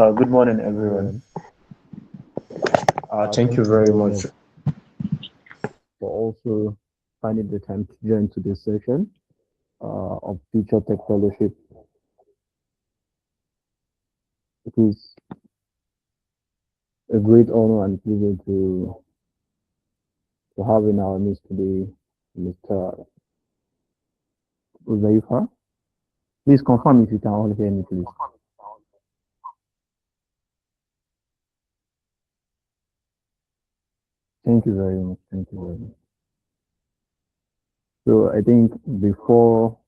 Good morning, everyone. Thank you Thank you very very much. much for also finding the time to join to this session of Future Tech Fellowship. It is a great honor and pleasure to have in our midst today Mr. Huzaifa. Please confirm if you can all hear me, please. Thank you very much. Thank you very much. So I think before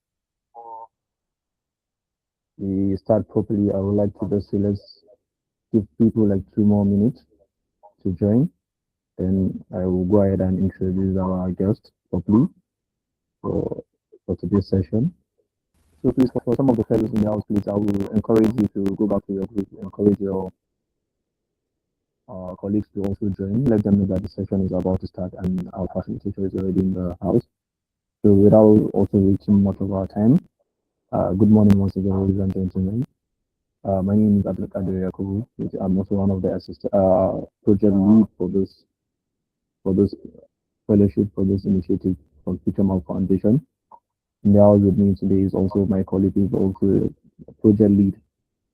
we start properly, I would like to just say let's give people like 2 more minutes to join. Then I will go ahead and introduce our guest properly for, for today's session. So please, for some of the fellows in the house, please, I will encourage you to go back to your group, encourage your colleagues to also join. Let them know that the session is about to start and our facilitator is already in the house. So without also wasting much of our time, good morning once again, ladies and gentlemen. My name is Kirkira Yakubu. I'm also one of the project lead for this fellowship, for this initiative from Future Map Foundation. In the house with me today is also my colleague, who is also a project lead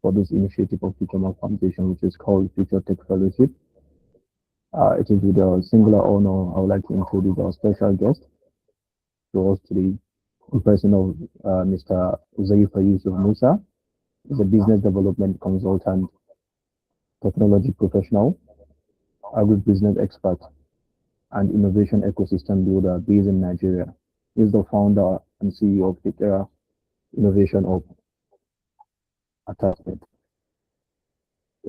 for this initiative of Future Map Foundation, which is called Future Tech Fellowship. It is with a singular honor I would like to introduce our special guest to us today, in person of Mr. Huzaifa Yakubu Musa. He's a business development consultant, technology professional, agribusiness expert, and innovation ecosystem builder based in Nigeria. He's the founder and CEO of Kirkira Innovation Hub, a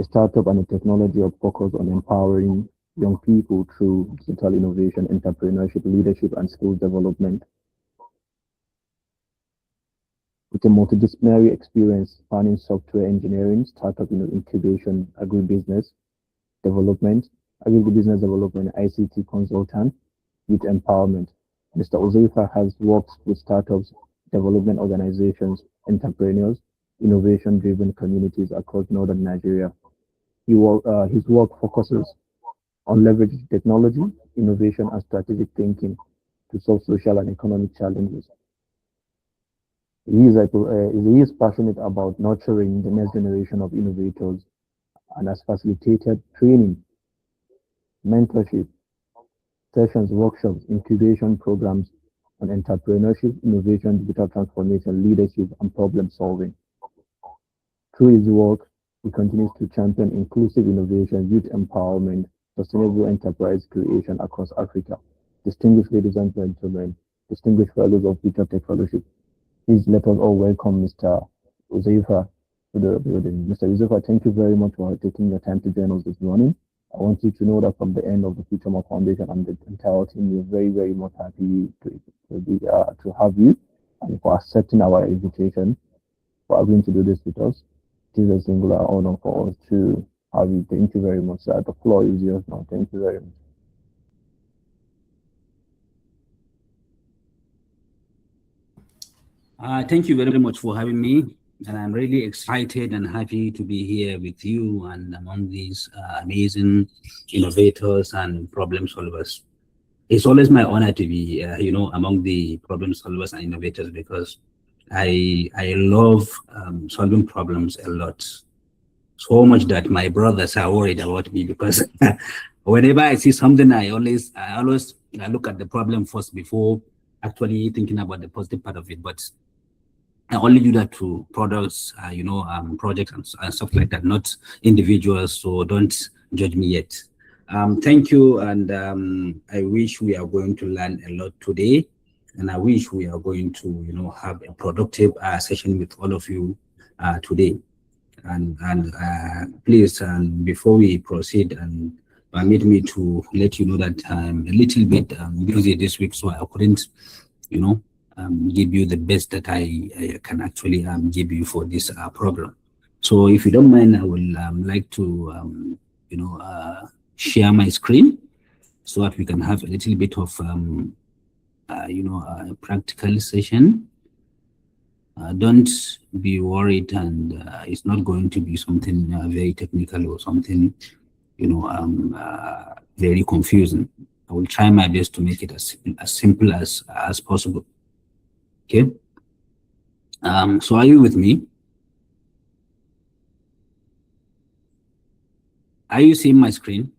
startup and a technology hub focused on empowering young people through digital innovation, entrepreneurship, leadership, and skills development. With a multidisciplinary experience spanning software engineering, startup incubation, agribusiness development, ICT consultant, youth empowerment. Mr. Huzaifa has worked with startups, development organizations, entrepreneurs, innovation-driven communities across northern Nigeria. His work focuses on leveraging technology, innovation, and strategic thinking to solve social and economic challenges. He is passionate about nurturing the next generation of innovators and has facilitated training, mentorship, sessions, workshops, incubation programs on entrepreneurship, innovation, digital transformation, leadership, and problem solving. Through his work, he continues to champion inclusive innovation, youth empowerment, sustainable enterprise creation across Africa. Distinguished ladies and gentlemen, distinguished fellows of Future Tech Fellowship, please let us all welcome Mr. Huzaifa to the building. Mr. Huzaifa, thank you very much for taking the time to join us this morning. I want you to know that from the end of the Future Map Foundation and the entire team, we're very, very much happy to have you and for accepting our invitation, for agreeing to do this with us. It is a singular honor for us to have you. Thank you very much, sir. The floor is yours now. Thank you very much. Thank you very much for having me, and I'm really excited and happy to be here with you and among these amazing innovators and problem solvers. It's always my honor to be, among the problem solvers and innovators because I love solving problems a lot. So much that my brothers are worried about me because whenever I see something, I always look at the problem first before actually thinking about the positive part of it. But I only do that to products, projects and stuff like that, not individuals. So don't judge me yet. Thank you, and I wish we are going to learn a lot today, and I wish we are going to, have a productive session with all of you today. And please, before we proceed, and permit me to let you know that I'm a little bit busy this week, so I couldn't, give you the best that I can actually give you for this program. So if you don't mind, I will like to, share my screen so that we can have a little bit of, a practical session. Don't be worried, and it's not going to be something very technical or something, very confusing. I will try my best to make it as simple as possible. Okay. So are you with me? Are you seeing my screen?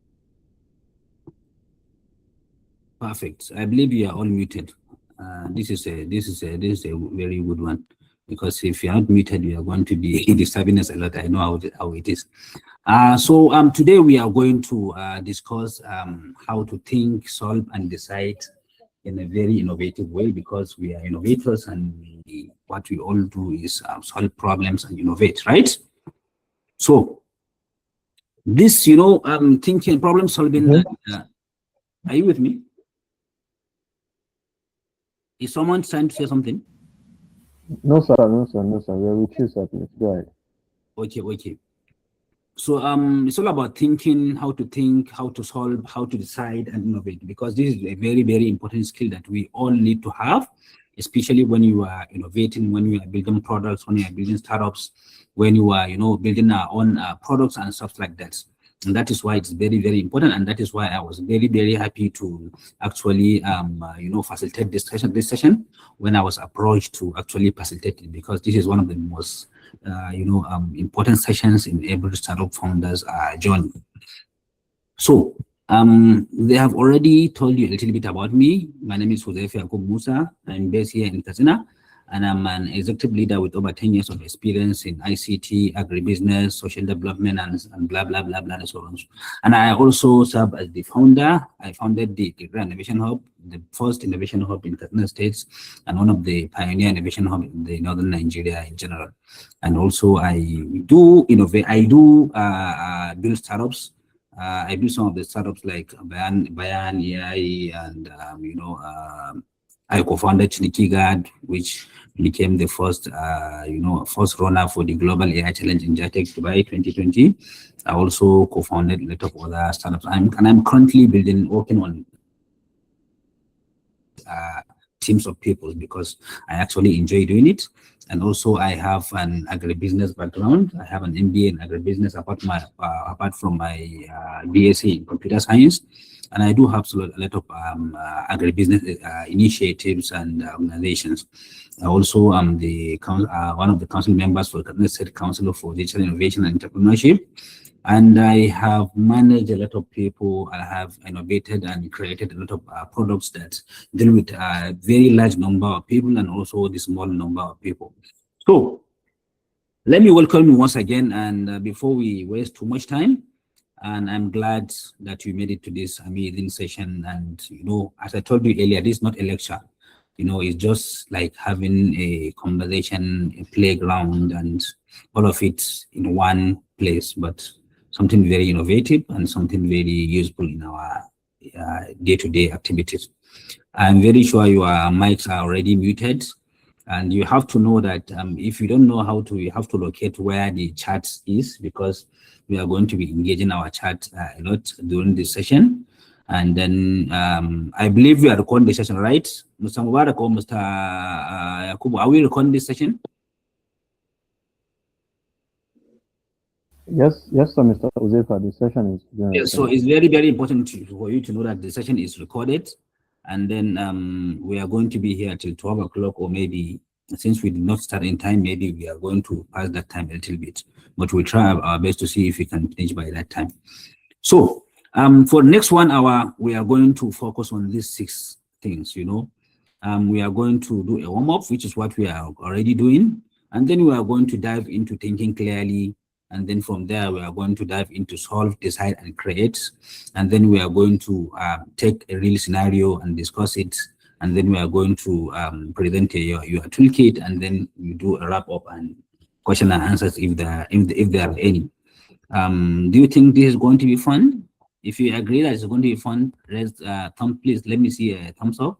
Perfect. I believe you are all muted. This is a very good one, because if you're not muted, you are going to be disturbing us a lot. I know how it is. So today we are going to discuss how to think, solve, and decide in a very innovative way, because we are innovators, and what we all do is solve problems and innovate, right? So this, thinking, problem solving. Are you with me? Is someone trying to say something? No, sir. No, sir. No, sir. We're with you, sir. Please go ahead. Okay. So it's all about thinking, how to think, how to solve, how to decide and innovate, because this is a very, very important skill that we all need to have, especially when you are innovating, when you are building products, when you are building startups, when you are, building our own products and stuff like that. And that is why it's very, very important. And that is why I was very, very happy to actually, facilitate this session when I was approached to actually facilitate it, because this is one of the most important sessions in every startup founder's journey. So they have already told you a little bit about me. My name is Huzaifa Yakubu Musa. I'm based here in Katsina, and I'm an executive leader with over 10 years of experience in ICT, agribusiness, social development, and blah, blah, blah, blah, and so on. And I also serve as the founder. I founded the Kirkira Innovation Hub, the first innovation hub in Katsina States, and one of the pioneer innovation hub in the northern Nigeria in general. And also I do innovate, I do build startups. I built some of the startups like Bayan AI, and I co-founded Kirkira, which became the first first runner for the Global AI Challenge in JATEC Dubai 2020. I also co-founded a lot of other startups, and I'm currently working on teams of people, because I actually enjoy doing it. And also I have an agribusiness background. I have an MBA in agribusiness apart from my BSc in computer science. And I do have a lot of agribusiness initiatives and organizations. I also am one of the council members for the State Council for Digital Innovation and Entrepreneurship. And I have managed a lot of people. I have innovated and created a lot of products that deal with a very large number of people, and also the small number of people. So let me welcome you once again. And before we waste too much time, and I'm glad that you made it to this amazing session. And, as I told you earlier, this is not a lecture. It's just like having a conversation, a playground, and all of it in one place, but something very innovative and something very useful in our day-to-day activities. I'm very sure your mics are already muted, and you have to know that if you don't know how to, you have to locate where the chat is, because we are going to be engaging our chat a lot during this session. And then I believe we are recording the session, right? Mr. Mubarak or Mr. Yakubu, are we recording this session? Yes, sir, Mr. Huzaifa. The session is being Yes, so it's very, very important for you to know that the session is recorded. And then we are going to be here till 12 o'clock, or maybe, since we did not start in time, maybe we are going to pass that time a little bit. But we'll try our best to see if we can finish by that time. So for the next 1 hour, we are going to focus on these 6 things, we are going to do a warm-up, which is what we are already doing. And then we are going to dive into thinking clearly. And then from there, we are going to dive into solve, decide, and create. And then we are going to take a real scenario and discuss it. And then we are going to present your toolkit, and then you do a wrap-up and question and answers if there are any. Do you think this is going to be fun? If you agree that it's going to be fun, please let me see a thumbs up.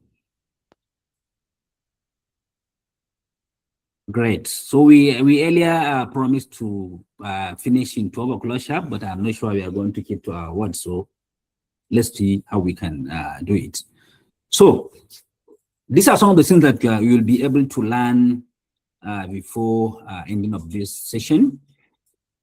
Great. So we earlier promised to finish in 12 o'clock sharp, but I'm not sure we are going to keep to our word. So let's see how we can do it. So these are some of the things that you will be able to learn before ending of this session.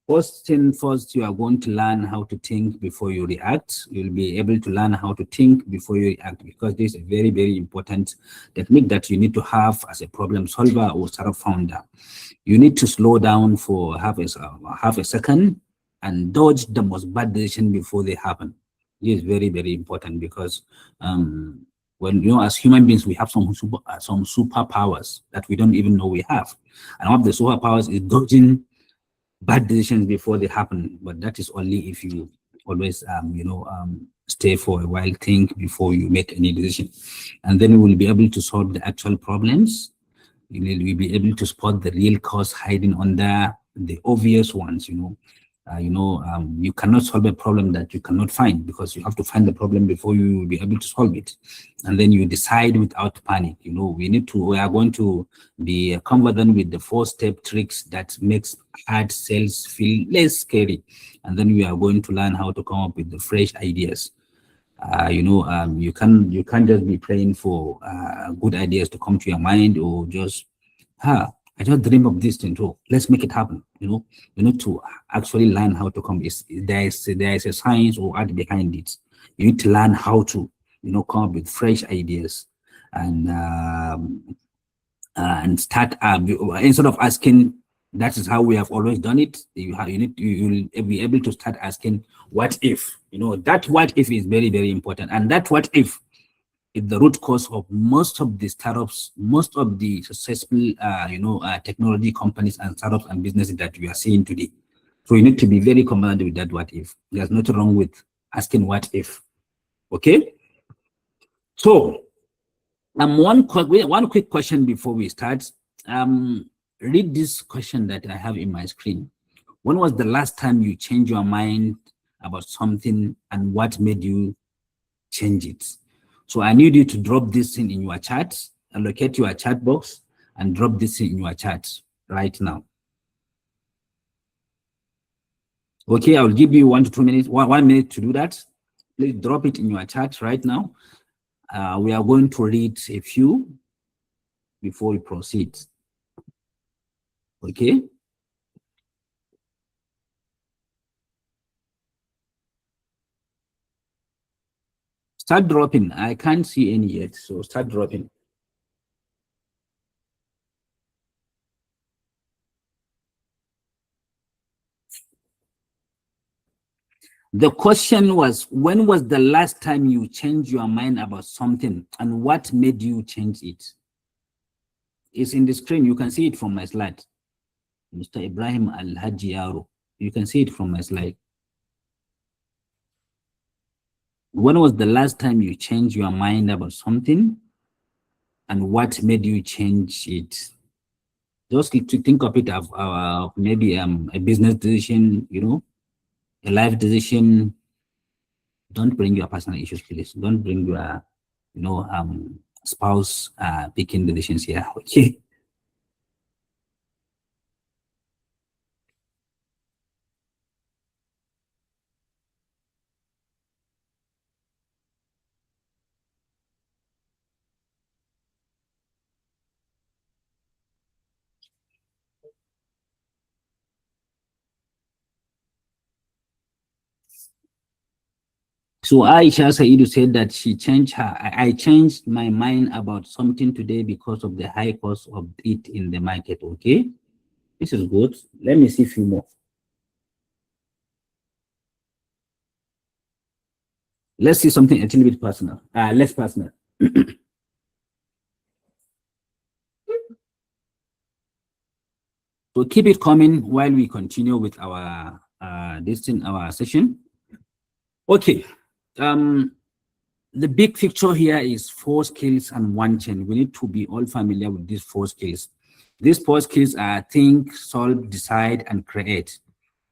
First and first, you are going to learn how to think before you react. You'll be able to learn how to think before you react, because this is a very, very important technique that you need to have as a problem solver or startup founder. You need to slow down for half a second and dodge the most bad decision before they happen. This is very, very important, because when, you know, as human beings, we have some superpowers that we don't even know we have. And one of the superpowers is dodging bad decisions before they happen. But that is only if you always stay for a while, think before you make any decision, and then you will be able to solve the actual problems. You will be able to spot the real cause hiding under the obvious ones. You cannot solve a problem that you cannot find, because you have to find the problem before you will be able to solve it. And then you decide without panic. We are going to be conversant with the 4-step tricks that makes hard sales feel less scary. And then we are going to learn how to come up with the fresh ideas. You can't just be praying for good ideas to come to your mind, or just, I just dream of this thing too, let's make it happen. You need to actually learn how to come. There is a science or art behind it. You need to learn how to come up with fresh ideas, and start instead of asking, that is how we have always done it. You'll be able to start asking, what if? That what if is very, very important. And that what if is the root cause of most of the startups, most of the successful technology companies and startups and businesses that we are seeing today. So you need to be very confident with that what if. There's nothing wrong with asking what if. Okay. So one quick question before we start. Read this question that I have in my screen. When was the last time you changed your mind about something, and what made you change it? So I need you to drop this thing in your chat, allocate your chat box, and drop this in your chat right now. Okay, I'll give you 1 to 2 minutes, 1 minute to do that. Please drop it in your chat right now. We are going to read a few before we proceed. Okay. Start dropping. I can't see any yet, so start dropping. The question was, when was the last time you changed your mind about something, and what made you change it? It's in the screen. You can see it from my slide. Mr. Ibrahim Al-Hajiaro. You can see it from my slide. When was the last time you changed your mind about something, and what made you change it? Just to think of it of maybe a business decision, a life decision. Don't bring your personal issues, please. Don't bring your, spouse picking decisions here. Okay. So Aisha Saidu said that she changed I changed my mind about something today because of the high cost of it in the market. Okay, this is good. Let me see a few more. Let's see something a little bit personal, less personal. So keep it coming while we continue with our our session. Okay. The big picture here is 4 skills and 1 chain. We need to be all familiar with these 4 skills. These 4 skills are think, solve, decide, and create.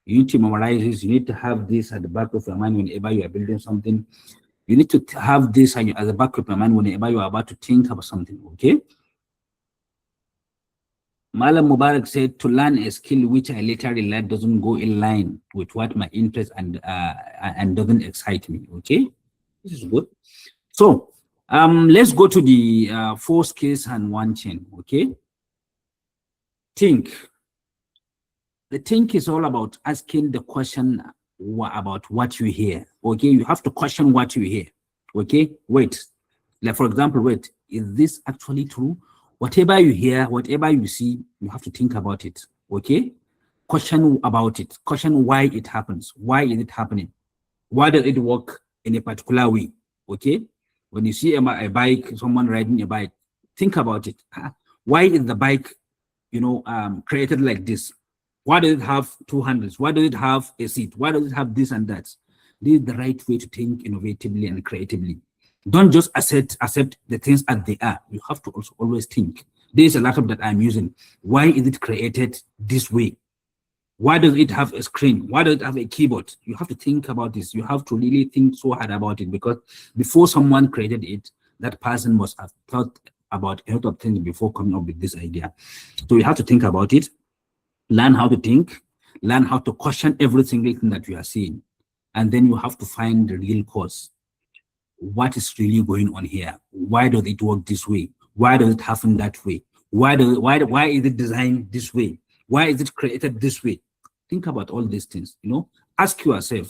You need to memorize this. You need to have this at the back of your mind whenever you are building something. You need to have this at the back of your mind whenever you are about to think about something. Okay. Malam Mubarak said, to learn a skill which I later realized doesn't go in line with what my interest and doesn't excite me. Okay, this is good. So let's go to the 4 skills and 1 chain. Okay, think. The think is all about asking the question about what you hear. Okay, you have to question what you hear. Okay, wait. Like for example, wait, is this actually true? Whatever you hear, whatever you see, you have to think about it. Okay, question about it. Question why it happens. Why is it happening? Why does it work in a particular way? Okay, when you see a bike, someone riding a bike, think about it. Why is the bike, created like this? Why does it have two handles? Why does it have a seat? Why does it have this and that? This is the right way to think innovatively and creatively. Don't just accept the things as they are. You have to also always think. There is a laptop that I'm using. Why is it created this way? Why does it have a screen? Why does it have a keyboard? You have to think about this. You have to really think so hard about it, because before someone created it, that person must have thought about a lot of things before coming up with this idea. So you have to think about it, learn how to think, learn how to question every single thing that you are seeing. And then you have to find the real cause. What is really going on here? Why does it work this way? Why does it happen that way? Why is it designed this way? Why is it created this way? Think about all these things, ask yourself,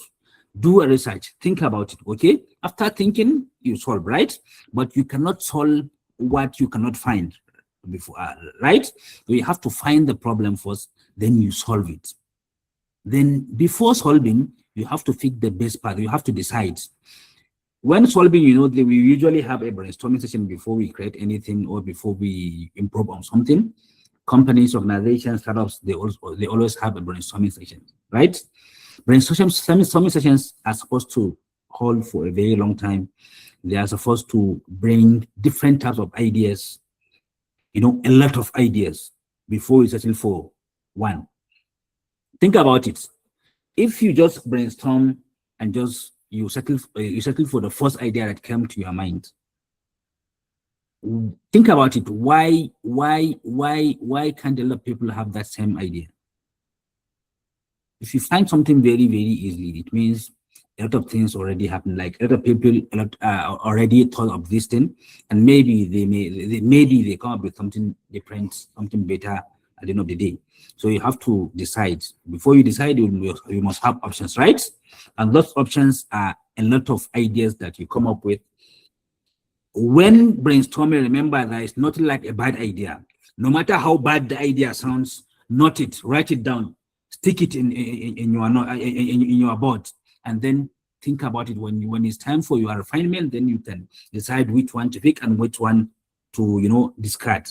do a research, think about it, okay? After thinking, you solve, right? But you cannot solve what you cannot find before, right? So you have to find the problem first, then you solve it. Then before solving, you have to pick the best path. You have to decide. When solving, we usually have a brainstorming session before we create anything or before we improve on something. Companies, organizations, startups, they always have a brainstorming session, right? Brainstorming sessions are supposed to hold for a very long time. They are supposed to bring different types of ideas, a lot of ideas before you settle for one. Think about it. If you just brainstorm and just you settle for the first idea that came to your mind, think about it. Why can't a lot of people have that same idea? If you find something very, very easily, it means a lot of things already happen. Like a lot of people already thought of this thing, and maybe they come up with something different, something better at the end of the day. So you have to decide. Before you decide, you must have options, right? And those options are a lot of ideas that you come up with. When brainstorming, remember that it's not like a bad idea. No matter how bad the idea sounds, note it, write it down, stick it in your board, and then think about it. When it's time for your refinement, then you can decide which one to pick and which one to discard.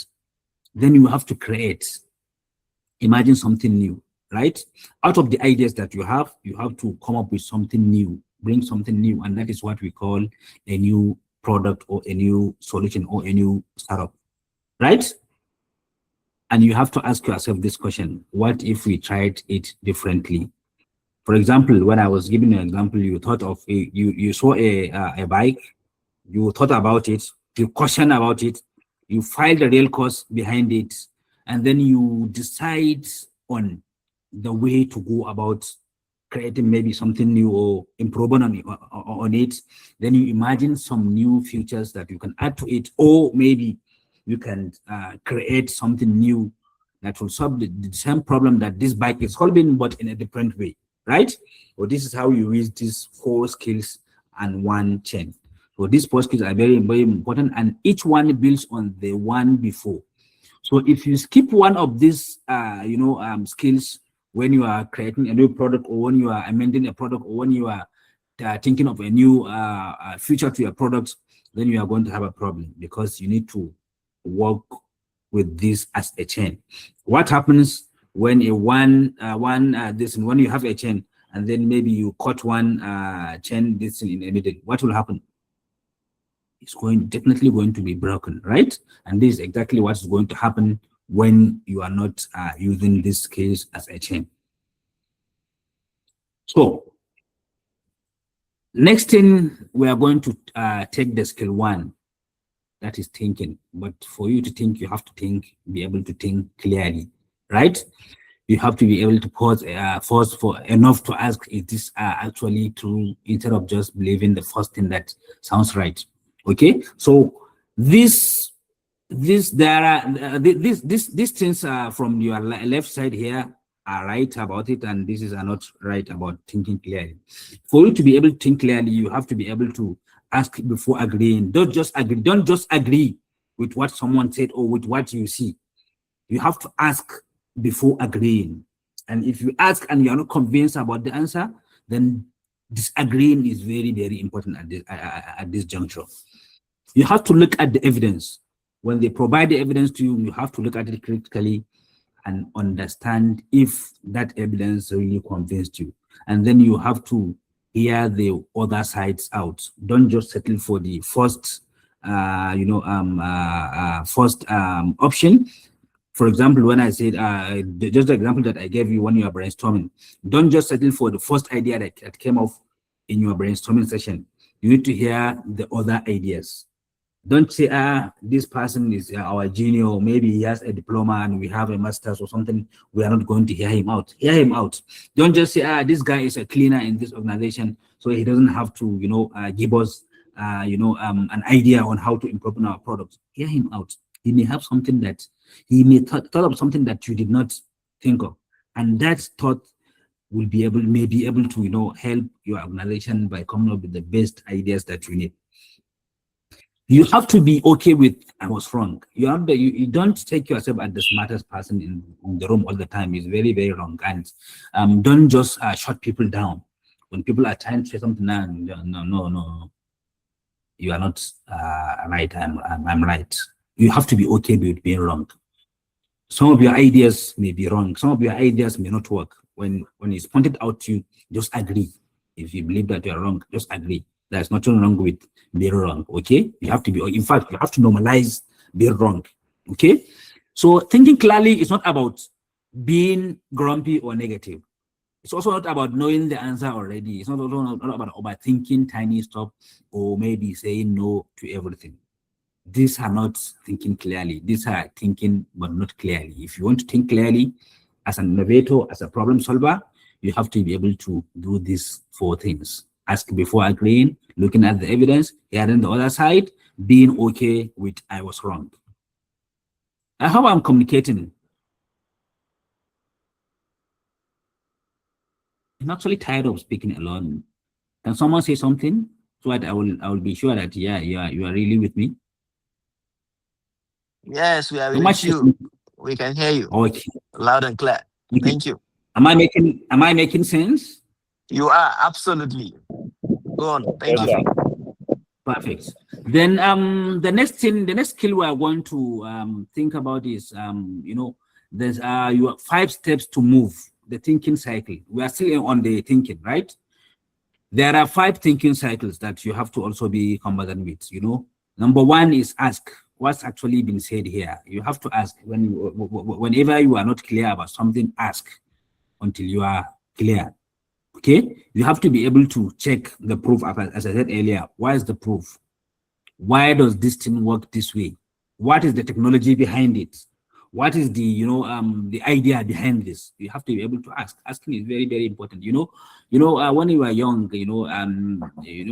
Then you have to create. Imagine something new, right? Out of the ideas that you have to come up with something new, bring something new, and that is what we call a new product or a new solution or a new startup, right? And you have to ask yourself this question: what if we tried it differently? For example, when I was giving an example, you thought of you saw a bike, you thought about it, you questioned about it, you filed the real cause behind it, and then you decide on the way to go about creating maybe something new or improving on it. Then you imagine some new features that you can add to it, or maybe you can create something new that will solve the same problem that this bike is solving, but in a different way, right? So this is how you use these 4 skills and 1 chain. So these 4 skills are very, very important, and each one builds on the one before. So if you skip one of these, skills when you are creating a new product, or when you are amending a product, or when you are thinking of a new feature to your product, then you are going to have a problem, because you need to work with this as a chain. What happens when when you have a chain and then maybe you cut one chain this in the middle? What will happen? It's definitely going to be broken, right? And this is exactly what's going to happen when you are not using this skills as a chain. So next thing, we are going to take the skill 1, that is thinking. But for you to think, you have to be able to think clearly, right? You have to be able to pause for enough to ask, is this actually true, instead of just believing the first thing that sounds right. Okay, so this these things are from your left side here are right about it, and this is are not right about thinking clearly. For you to be able to think clearly, you have to be able to ask before agreeing. Don't just agree. Don't just agree with what someone said or with what you see. You have to ask before agreeing. And if you ask and you are not convinced about the answer, then disagreeing is very, very important at this juncture. You have to look at the evidence. When they provide the evidence to you, you have to look at it critically and understand if that evidence really convinced you. And then you have to hear the other sides out. Don't just settle for the first, first option. For example, when I said, just the example that I gave you when you are brainstorming, don't just settle for the first idea that came off in your brainstorming session. You need to hear the other ideas. Don't say, this person is our junior, maybe he has a diploma and we have a master's or something. We are not going to hear him out. Hear him out. Don't just say, this guy is a cleaner in this organization, so he doesn't have to, give us, an idea on how to improve on our products. Hear him out. He may have something that he may thought of something that you did not think of, and that thought will be able, may be able to, help your organization by coming up with the best ideas that you need. You have to be okay with I was wrong. You don't take yourself as the smartest person in the room all the time. It's very, very wrong. And don't just shut people down. When people are trying to say something, no. You are not right. I'm right. You have to be okay with being wrong. Some of your ideas may be wrong. Some of your ideas may not work. When it's pointed out to you, just agree. If you believe that you are wrong, just agree. There's nothing wrong with being wrong, okay? You have to be, in fact, you have to normalize being wrong, okay? So thinking clearly is not about being grumpy or negative. It's also not about knowing the answer already. It's not about overthinking tiny stuff or maybe saying no to everything. These are not thinking clearly. These are thinking, but not clearly. If you want to think clearly as an innovator, as a problem solver, you have to be able to do these 4 things. Ask before agreeing, looking at the evidence, hearing the other side, being okay with I was wrong. I hope I'm communicating. I'm actually tired of speaking alone. Can someone say something so that I will be sure that you are really with me? Yes, we are So with much. you. We can hear you Okay. loud and clear. Thank you. Am I making sense? You are absolutely. Go on. Thank you. Perfect. Then the next skill we are going to think about is there's your 5 steps to move the thinking cycle. We are still on the thinking, right? There are 5 thinking cycles that you have to also be combatant with. Number 1 is ask what's actually been said here. You have to ask whenever you are not clear about something, ask until you are clear. Okay, you have to be able to check the proof. As I said earlier, why is the proof? Why does this thing work this way? What is the technology behind it? What is the the idea behind this? You have to be able to ask. Asking is very, very important. When we were young,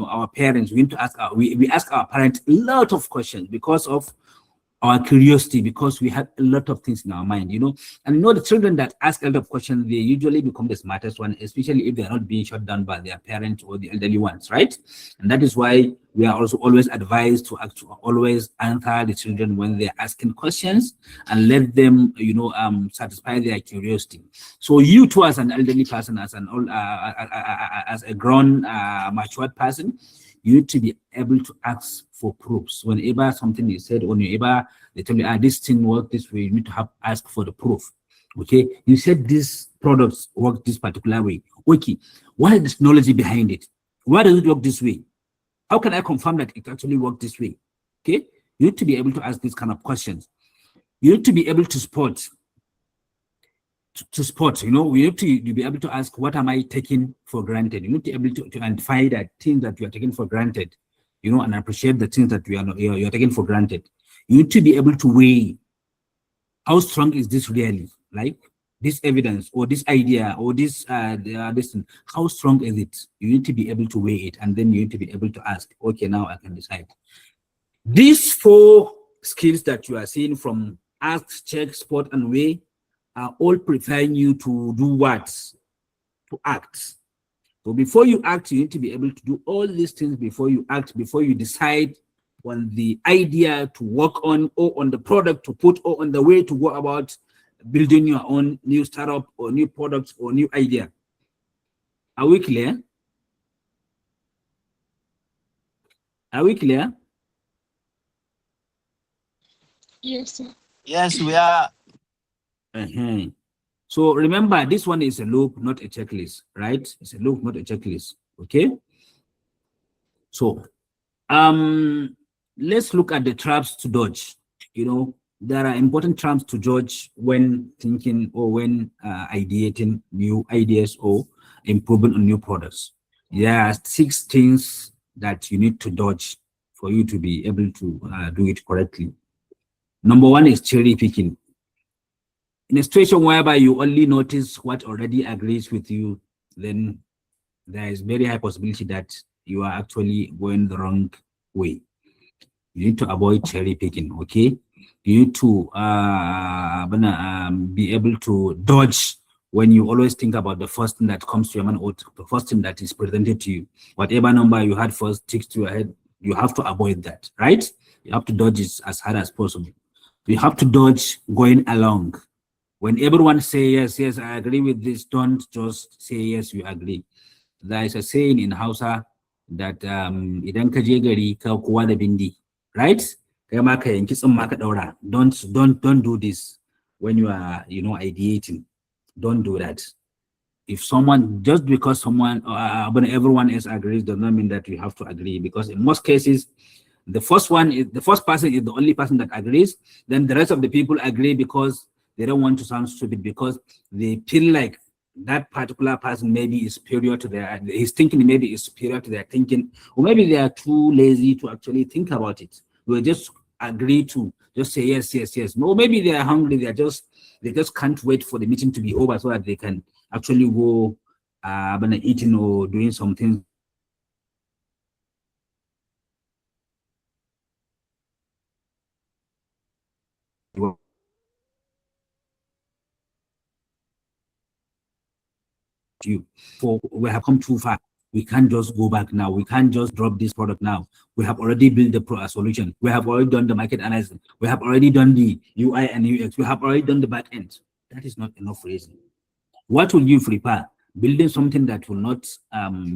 our parents, we need to ask we ask our parents a lot of questions because of our curiosity, because we have a lot of things in our mind, and the children that ask a lot of questions, they usually become the smartest one, especially if they're not being shut down by their parents or the elderly ones, right? And that is why we are also always advised to always answer the children when they're asking questions and let them, satisfy their curiosity. So you too, as an elderly person, as as a grown, matured person, you need to be able to ask for proofs. Whenever something is said, whenever they tell you, this thing works this way, you need to ask for the proof. Okay, you said these products work this particular way. Okay, what is the technology behind it? Why does it work this way? How can I confirm that it actually works this way? Okay, you need to be able to ask these kind of questions. You need to be able to spot. We have to be able to ask, what am I taking for granted? You need to be able to identify that things that you are taking for granted, and appreciate the things that you're taking for granted. You need to be able to weigh how strong is this really, like this evidence or this idea or this thing, how strong is it? You need to be able to weigh it, and then you need to be able to ask, okay, now I can decide. These 4 skills that you are seeing from ask, check, spot, and weigh are all preparing you to do what? To act. So before you act, you need to be able to do all these things before you act, before you decide on the idea to work on, or on the product to put, or on the way to go about building your own new startup or new products or new idea. Are we clear? Are we clear? Yes, sir. Yes, we are. Uh-huh. So remember, this one is a loop, not a checklist, right? It's a loop, not a checklist. Okay. So let's look at the traps to dodge. You know, there are important traps to dodge when thinking or when ideating new ideas or improving on new products. There are 6 things that you need to dodge for you to be able to do it correctly. Number 1 is cherry picking. In a situation whereby you only notice what already agrees with you, then there is very high possibility that you are actually going the wrong way. You need to avoid cherry picking, okay? You need to be able to dodge when you always think about the first thing that comes to your mind or the first thing that is presented to you. Whatever number you had first sticks to your head, you have to avoid that, right? You have to dodge it as hard as possible. You have to dodge going along. When everyone say yes, yes, I agree with this, don't just say yes, you agree. There is a saying in Hausa that idan ka je gari ka kowa da bindi, right? Don't do this when you are, you know, ideating. Don't do that. If someone, just because someone when everyone else agrees does not mean that you have to agree, because in most cases the first person is the only person that agrees, then the rest of the people agree because they don't want to sound stupid, because they feel like that particular person maybe is superior to his thinking maybe is superior to their thinking, or maybe they are too lazy to actually think about it. We'll just agree to just say yes, yes, yes. No, maybe they are hungry, they just can't wait for the meeting to be over so that they can actually go eating or doing something. You for we have come too far. We can't just go back now. We can't just drop this product now. We have already built the solution. We have already done the market analysis. We have already done the UI and UX. We have already done the back end. That is not enough reason. What will you prepare? Building something that will not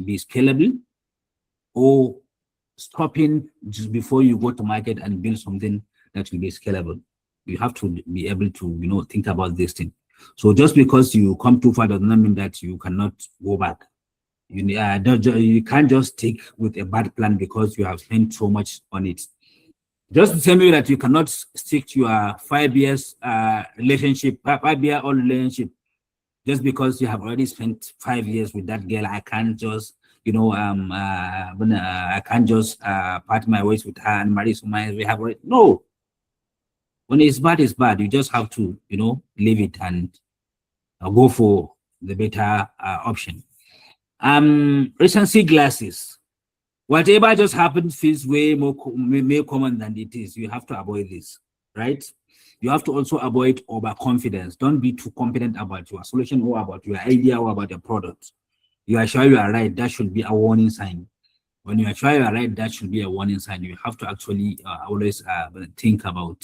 be scalable, or stopping just before you go to market and build something that will be scalable? You have to be able to, you know, think about this thing. So just because you come too far does not mean that you cannot go back. You can't just stick with a bad plan because you have spent so much on it. Just the same way that you cannot stick to your 5 years relationship, 5-year-old relationship, just because you have already spent 5 years with that girl. I can't just, you know, I can't just part my ways with her and marry someone we have already. No. When it's bad, it's bad. You just have to, you know, leave it and go for the better option. Recency glasses. Whatever just happened feels way more common than it is. You have to avoid this, right? You have to also avoid overconfidence. Don't be too confident about your solution or about your idea or about your product. You are sure you are right. That should be a warning sign. When you are sure you are right, that should be a warning sign. You have to actually always think about,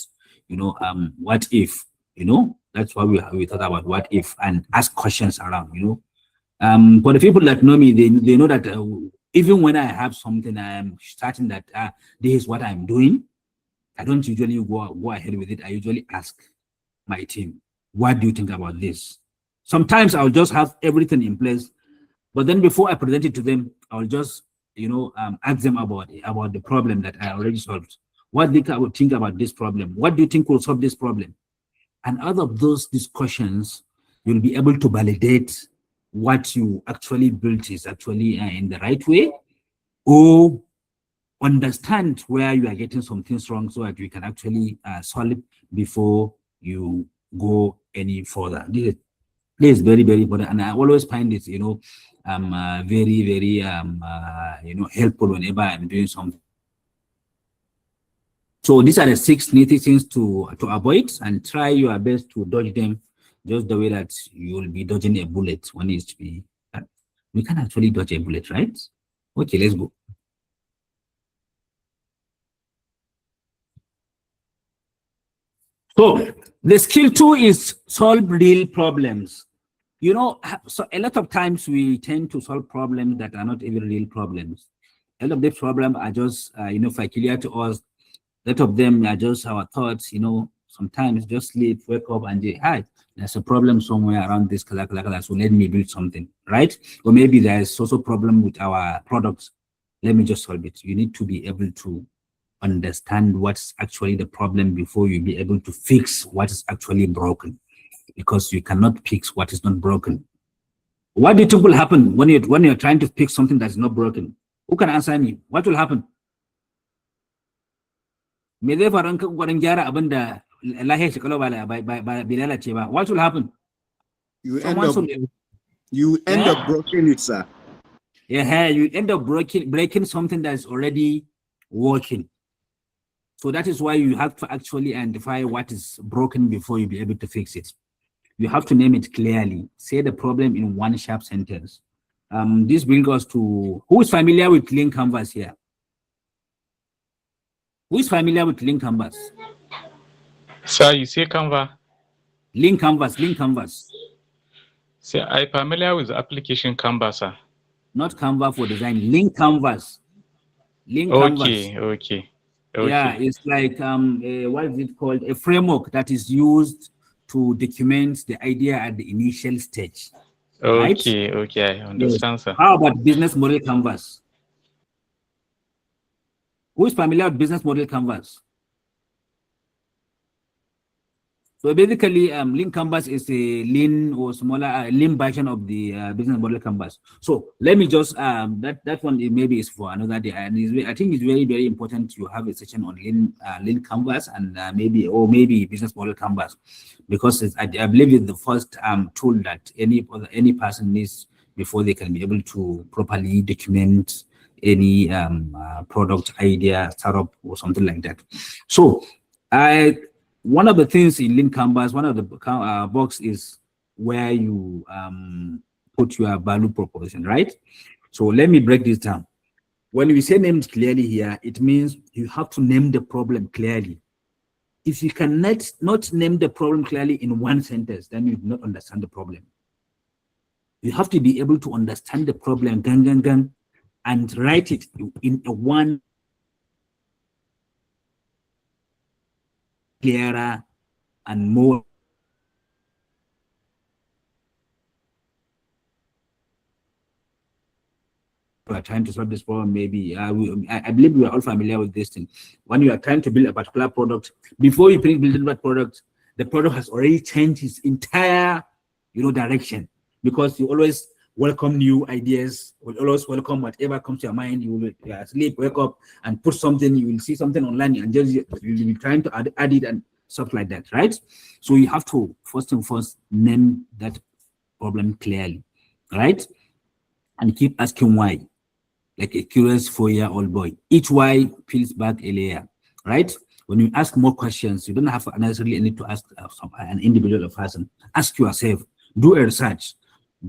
you know, what if, you know, that's why we thought about what if and ask questions around, you know. For the people that know me, they know that even when I have something, I am starting that this is what I'm doing. I don't usually go ahead with it. I usually ask my team, what do you think about this? Sometimes I'll just have everything in place, but then before I present it to them, I'll just, you know, ask them about the problem that I already solved. What do you think about this problem? What do you think will solve this problem? And out of those discussions, you'll be able to validate what you actually built is actually in the right way, or understand where you are getting some things wrong so that you can actually solve it before you go any further. This is very, very important. And I always find it, you know, very, very, you know, helpful whenever I'm doing something. So these are the 6 nitty things to avoid, and try your best to dodge them just the way that you will be dodging a bullet when it's to be. We can actually dodge a bullet, right? Okay, let's go. So the skill 2 is solve real problems. You know, so a lot of times we tend to solve problems that are not even real problems. A lot of these problems are just, familiar to us. A lot of them are just our thoughts, sometimes just sleep, wake up and say, hi, there's a problem somewhere around this color, so let me build something, right? Or maybe there's also a problem with our products. Let me just solve it. You need to be able to understand what's actually the problem before you be able to fix what is actually broken, because you cannot fix what is not broken. What do you think will happen when you're trying to fix something that's not broken? Who can answer me? What will happen? Me zai faru in ka kokarin gyara abin da lahiyar shi kalau ba lalace ba. What will happen? You end up breaking it, sir. Yeah, you end up breaking something that's already working. So that is why you have to actually identify what is broken before you be able to fix it. You have to name it clearly. Say the problem in one sharp sentence. This brings us to, who is familiar with Lean Canvas here? Who is familiar with Lean Canvas? Sir, you say Canva? Lean Canvas. Sir, I'm familiar with the application Canva, sir. Not Canva for design, Lean Canvas. Okay. Yeah, it's like what is it called? A framework that is used to document the idea at the initial stage. Okay, right? Okay, I understand, Yes. sir. How about business model canvas? Who is familiar with business model canvas? So basically, Lean Canvas is a lean or smaller lean version of the business model canvas. So let me just that one maybe is for another day, and I think it's very, very important to have a session on lean canvas and maybe business model canvas, because I believe it's the first tool that any person needs before they can be able to properly document any product idea, startup, or something like that. So one of the things in Lean Canvas, one of the box is where you put your value proposition, right? So let me break this down. When we say named clearly here, it means you have to name the problem clearly. If you cannot not name the problem clearly in one sentence, then you do not understand the problem. You have to be able to understand the problem, and write it in a one clearer and more we are trying to solve this problem. Maybe I believe we are all familiar with this thing. When you are trying to build a particular product, before you finish building that product, the product has already changed its entire direction, because you always welcome new ideas, will always welcome whatever comes to your mind. You will sleep, wake up, and put something. You will see something online, and just you will be trying to add it and stuff like that, right? So you have to first and foremost name that problem clearly, right? And keep asking why, like a curious 4-year-old boy. Each why peels back a layer, right? When you ask more questions, you don't have necessarily need to ask an individual person. Ask yourself, do a research,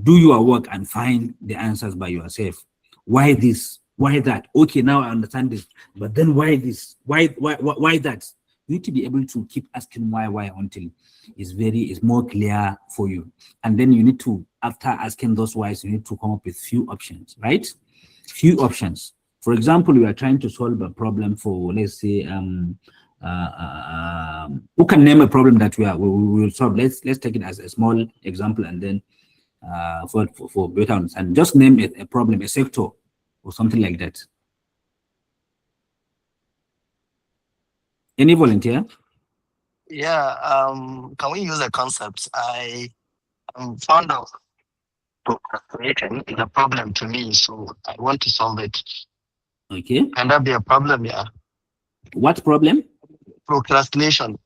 do your work, and find the answers by yourself. Why this? Why that? Okay, now I understand this, but then why this? Why that? You need to be able to keep asking why until it's more clear for you. And then you need to, after asking those whys, you need to come up with few options, right? Few options. For example, we are trying to solve a problem for, let's say, who can name a problem that we will solve? Let's take it as a small example, and then for better understanding, just name a problem, a sector, or something like that. Any volunteer? Yeah, can we use a concept? I found out procrastination is a problem to me, so I want to solve it. Okay. Can that be a problem? Yeah. What problem? Procrastination.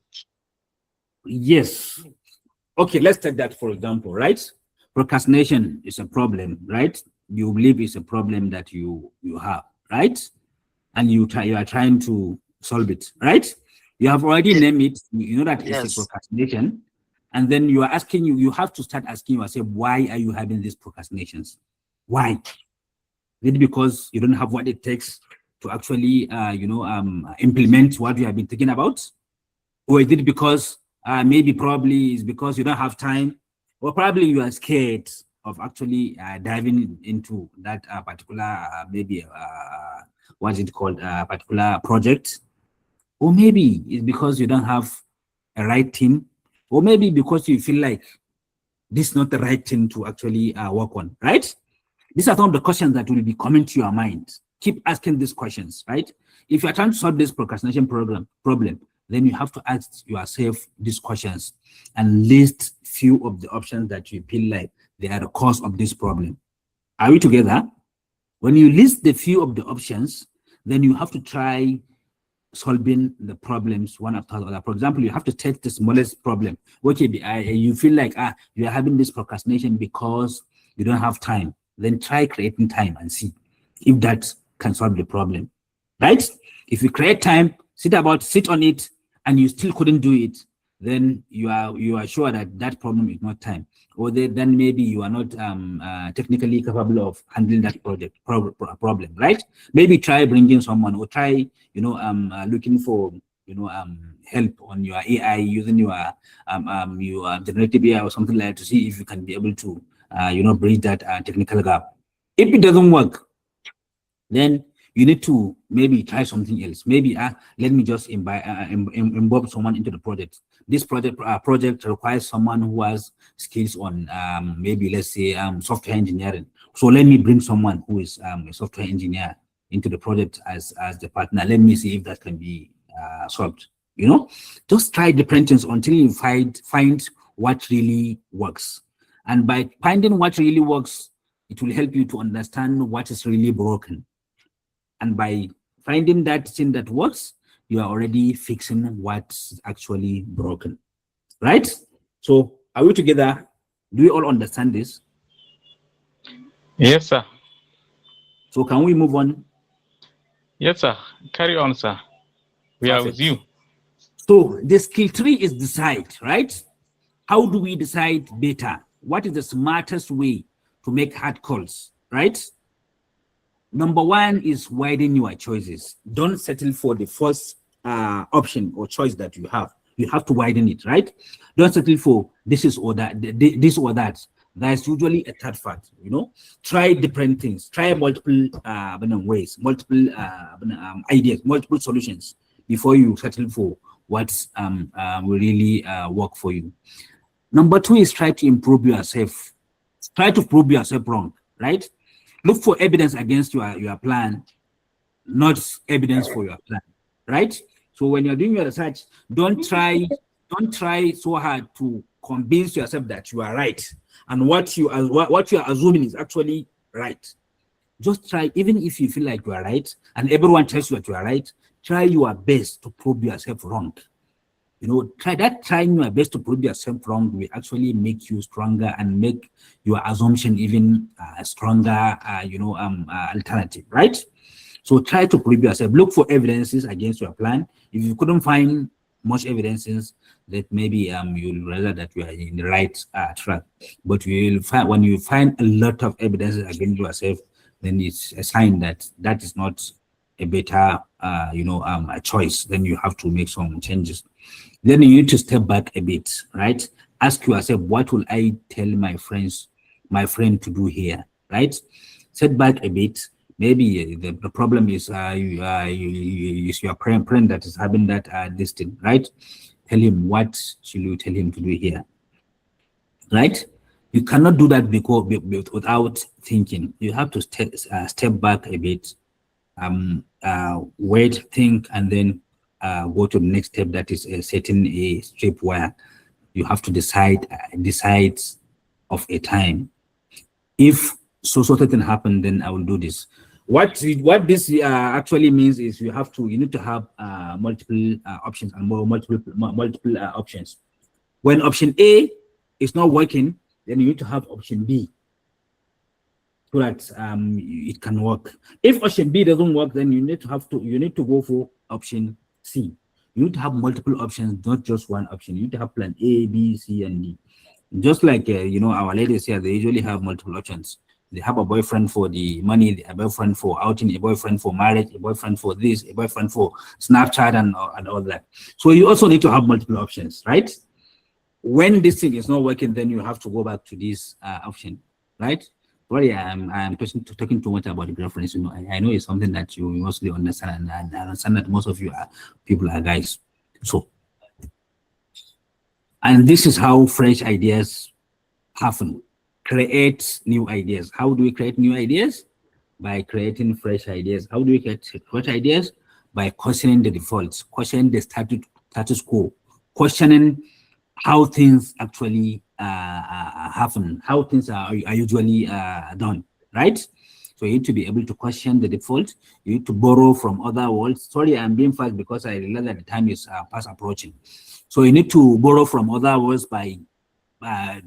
Yes. Okay, let's take that for example, right? Procrastination is a problem, right? You believe it's a problem that you have, right? And you are trying to solve it, right? You have already named it. You know that it's Yes. a procrastination. And then you are asking you have to start asking yourself, why are you having these procrastinations? Why? Is it because you don't have what it takes to actually, implement what you have been thinking about? Or is it because probably is because you don't have time, or probably you are scared of actually diving into that particular, what's it called, particular project? Or maybe it's because you don't have a right team, or maybe because you feel like this is not the right thing to actually work on, right? These are some of the questions that will be coming to your mind. Keep asking these questions, right? If you're trying to solve this procrastination problem, then you have to ask yourself these questions and list few of the options that you feel like they are the cause of this problem. Are we together? When you list the few of the options, then you have to try solving the problems one after the other. For example, you have to take the smallest problem. Okay, you feel like you are having this procrastination because you don't have time. Then try creating time and see if that can solve the problem, right? If you create time, sit on it, and you still couldn't do it, then you are sure that that problem is not time, or then maybe you are not technically capable of handling that problem, right? Maybe try bringing someone, or try looking for help on your AI, using your generative AI or something like that, to see if you can be able to bridge that technical gap. If it doesn't work, then you need to maybe try something else. Maybe let me just involve someone into the project. This project requires someone who has skills on maybe, let's say, software engineering. So let me bring someone who is a software engineer into the project as the partner. Let me see if that can be solved. Just try different things until you find what really works. And by finding what really works, it will help you to understand what is really broken. And by finding that thing that works, you are already fixing what's actually broken, right? So are we together? Do we all understand this? Yes, sir. So can we move on? Yes, sir. Carry on, sir. We are with you. So the skill tree is decide, right? How do we decide better? What is the smartest way to make hard calls, right? Number one is widen your choices. Don't settle for the first option or choice that you have. You have to widen it, right? Don't settle for this or that. There's usually a third fact, Try different things. Try multiple ways, multiple ideas, multiple solutions before you settle for what will really work for you. Number two is try to improve yourself. Try to prove yourself wrong, right? Look for evidence against your plan, not evidence for your plan, right? So when you're doing your research, don't try so hard to convince yourself that you are right and what you are assuming is actually right. Just try, even if you feel like you are right and everyone tells you that you are right, try your best to prove yourself wrong. Trying your best to prove yourself wrong will actually make you stronger and make your assumption even stronger, alternative, right? So try to prove yourself. Look for evidences against your plan. If you couldn't find much evidences, that maybe you'll realize that you are in the right track. But when you find a lot of evidences against yourself, then it's a sign that that is not a better, a choice. Then you have to make some changes. Then you need to step back a bit, right? Ask yourself, what will I tell my friend to do here, right? Step back a bit. Maybe the problem is your friend that is having that this thing, right? Tell him, what should you tell him to do here, right? You cannot do that without thinking. You have to step back a bit, wait, think, and then go to the next step, that is setting a step where you have to decide of a time. If so certain happen, then I will do this. What this actually means is you need to have multiple options and multiple options. When option A is not working, then you need to have option B so that it can work. If option B doesn't work, then you need to go for option C. You need to have multiple options, not just one option. You need to have plan A, B, C, and D. Just like our ladies here, they usually have multiple options. They have a boyfriend for the money, a boyfriend for outing, a boyfriend for marriage, a boyfriend for this, a boyfriend for Snapchat, and all that. So you also need to have multiple options, right? When this thing is not working, then you have to go back to this option, right? Sorry, I'm talking too much about the reference. I know it's something that you mostly understand, and I understand that most of you people are guys. So, and this is how fresh ideas happen. Create new ideas. How do we create new ideas? By creating fresh ideas. How do we create fresh ideas? By questioning the defaults, questioning the status quo, questioning how things actually happen, how things are usually done, right? So you need to be able to question the default. You need to borrow from other worlds. Sorry, I'm being fast because I realize that the time is fast approaching. So you need to borrow from other worlds by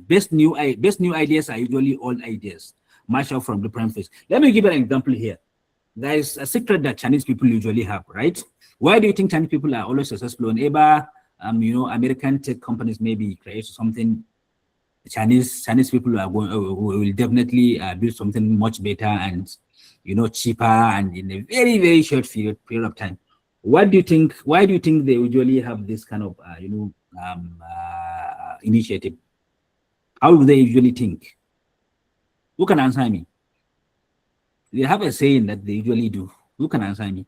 best new ideas are usually old ideas, match up from different fields. Let me give an example here. There is a secret that Chinese people usually have, right? Why do you think Chinese people are always successful? Whenever American tech companies maybe create something, Chinese people are will definitely build something much better and cheaper and in a very, very short period of time. What do you think? Why do you think they usually have this kind of initiative? How do they usually think? Who can answer me? They have a saying that they usually do. Who can answer me?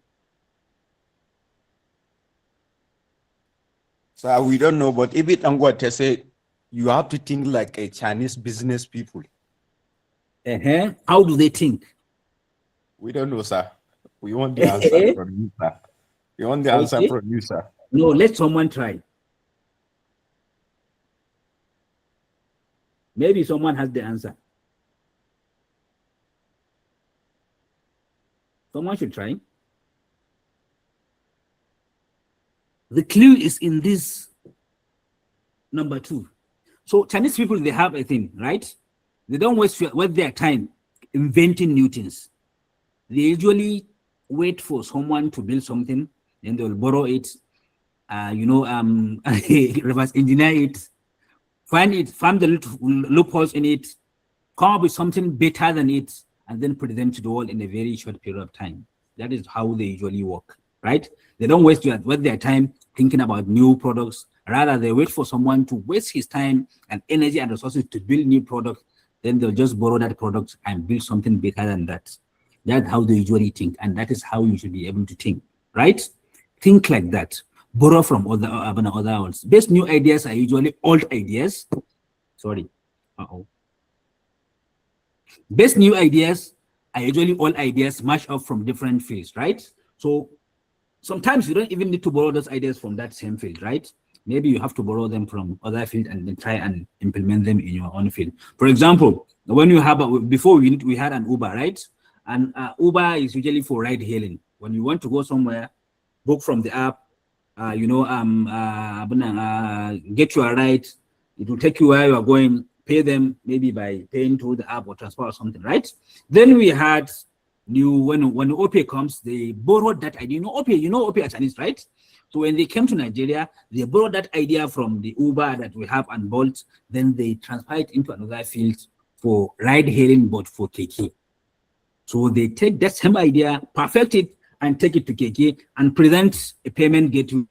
So we don't know, but if it and what they say, you have to think like a Chinese business people. How do they think? We don't know, sir. We want the answer from you, sir. We want the answer from you, sir. No, let someone try. Maybe someone has the answer. Someone should try. The clue is in this number 2. So Chinese people, they have a thing, right? They don't waste their time inventing new things. They usually wait for someone to build something, then they'll borrow it, reverse engineer it, find the loopholes in it, come up with something better than it, and then put them to the wall in a very short period of time. That is how they usually work, right? They don't waste their time thinking about new products. Rather, they wait for someone to waste his time and energy and resources to build new products. Then they'll just borrow that product and build something better than that. That's how they usually think, and that is how you should be able to think, right? Think like that. Borrow from other ones. Best new ideas are usually old ideas. Sorry. Best new ideas are usually old ideas mashed up from different fields, right? So sometimes you don't even need to borrow those ideas from that same field, right? Maybe you have to borrow them from other field and then try and implement them in your own field. For example, when you have before we had an Uber, right? And Uber is usually for ride hailing. When you want to go somewhere, book from the app, get your ride. It will take you where you are going. Pay them maybe by paying through the app or transfer or something, right? Then we had when OPay comes, they borrowed that idea. OPay are Chinese, right? So when they came to Nigeria, they borrowed that idea from the Uber that we have and Bolt. Then they transfer it into another field for ride hailing, but for KK. So they take that same idea, perfect it, and take it to KK and present a payment gateway.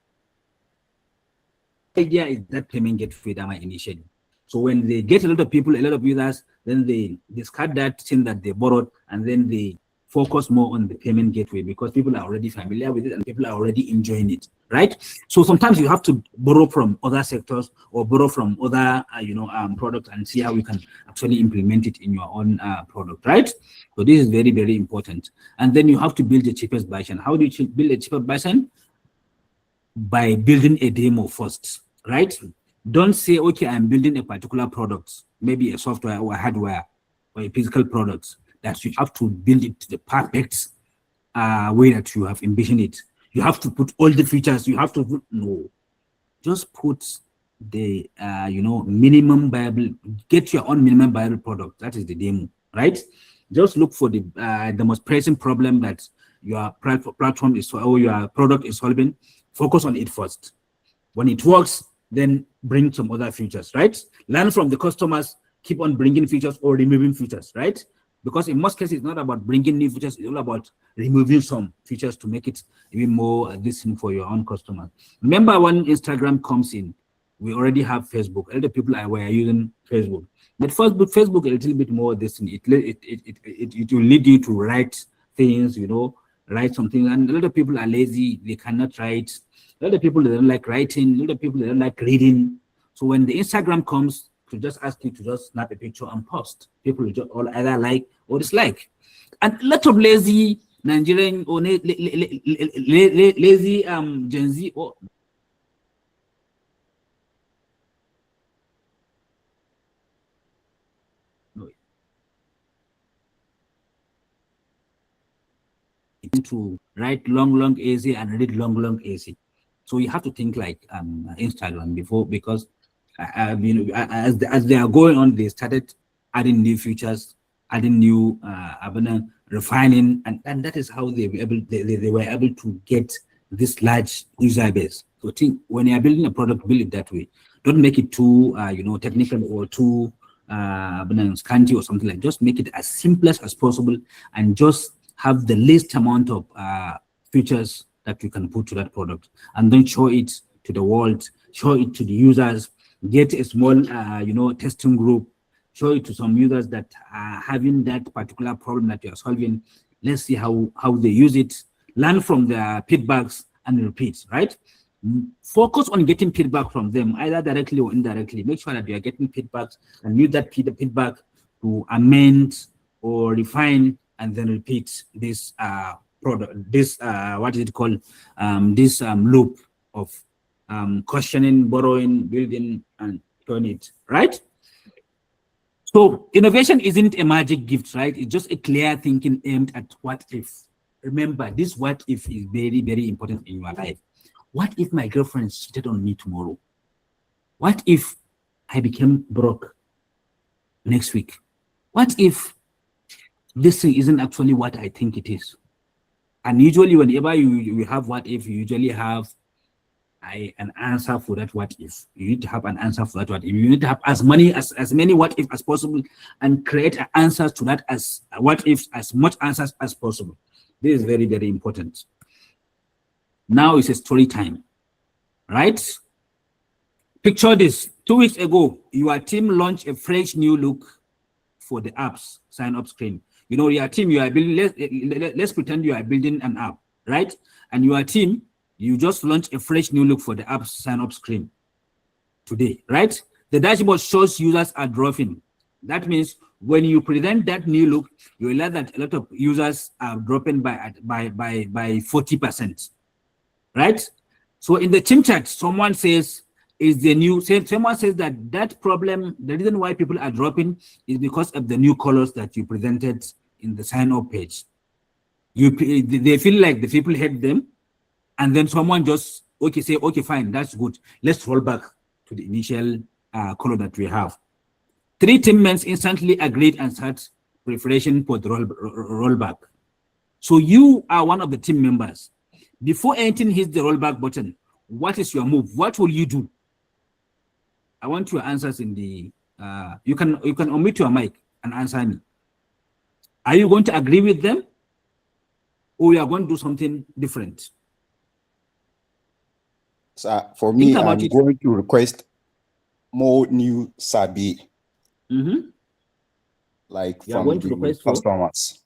The idea is that payment gateway that I initially. So when they get a lot of people, a lot of users, then they discard that thing that they borrowed, and then they focus more on the payment gateway because people are already familiar with it and people are already enjoying it, right? So sometimes you have to borrow from other sectors or borrow from other, products and see how you can actually implement it in your own product, right? So this is very, very important. And then you have to build the cheapest version. How do you build a cheapest version? By building a demo first, right? Don't say, okay, I'm building a particular product, maybe a software or a hardware or a physical product, that you have to build it to the perfect way that you have envisioned it. You have to put all the features. You have to just put the minimum viable. Get your own minimum viable product. That is the demo, right? Just look for the most pressing problem that your platform is or your product is solving. Focus on it first. When it works, then bring some other features, right? Learn from the customers, keep on bringing features or removing features, right? Because in most cases, it's not about bringing new features, it's all about removing some features to make it even more listening for your own customers. Remember when Instagram comes in, we already have Facebook. Other people were using Facebook. But Facebook a little bit more this thing. It will lead you to write things, write something. And a lot of people are lazy, they cannot write. A lot of people, they don't like writing. A lot of people, they don't like reading. So when the Instagram comes, to just ask you to just snap a picture and post, people will just all either like or dislike. And a lot of lazy Nigerian or lazy Gen Z or to write long essay and read long essay. So you have to think like Instagram before, because as they are going on, they started adding new features, adding new refining, and that is how they were able to get this large user base. So think when you are building a product, build it that way. Don't make it too technical or too scanty or something like. Just make it as simple as possible, and just have the least amount of features that you can put to that product, and then show it to the world, show it to the users, get a small testing group, show it to some users that are having that particular problem that you are solving. Let's see how they use it, learn from their feedbacks and repeat, right? Focus on getting feedback from them, either directly or indirectly. Make sure that you are getting feedbacks and use that feedback to amend or refine, and then repeat this product, this what is it called, this loop of questioning, borrowing, building, and turn it, right? So innovation isn't a magic gift, right? It's just a clear thinking aimed at what if. Remember, this what if is very, very important in your life. What if my girlfriend cheated on me tomorrow? What if I became broke next week? What if this thing isn't actually what I think it is? And usually whenever you have what if, you usually have an answer for that what if. You need to have an answer for that what if. You need to have as many what if as possible, and create answers to that as what if, as much answers as possible. This is very, very important. Now it's a story time, right? Picture this. 2 weeks ago, your team launched a fresh new look for the app's sign-up screen. Your team, you are building, let's pretend you are building an app, right? And your team, you just launched a fresh new look for the app's sign-up screen today, right? The dashboard shows users are dropping. That means when you present that new look, you will learn that a lot of users are dropping by 40%, right? So in the team chat, someone says, someone says that problem, the reason why people are dropping is because of the new colors that you presented in the sign-up page. They feel like the people hate them, and then someone just say, okay, fine, that's good. Let's roll back to the initial color that we have. 3 teammates instantly agreed and start preparation for the rollback. So you are one of the team members. Before anything hits the rollback button, what is your move? What will you do? I want your answers in the you can unmute your mic and answer me. Are you going to agree with them, or you are going to do something different? So for me, I'm going to request more new survey, like from the customers,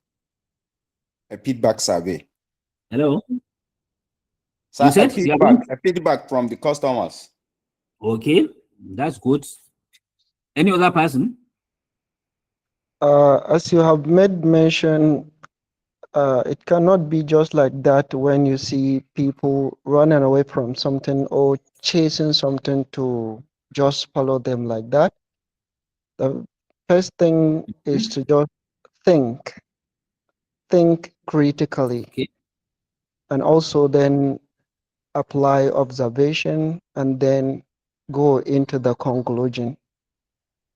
a feedback survey. Hello. So a feedback from the customers. Okay, that's good. Any other person? As you have made mention, it cannot be just like that when you see people running away from something or chasing something to just follow them like that. The first thing is to just think critically, okay, and also then apply observation and then go into the conclusion.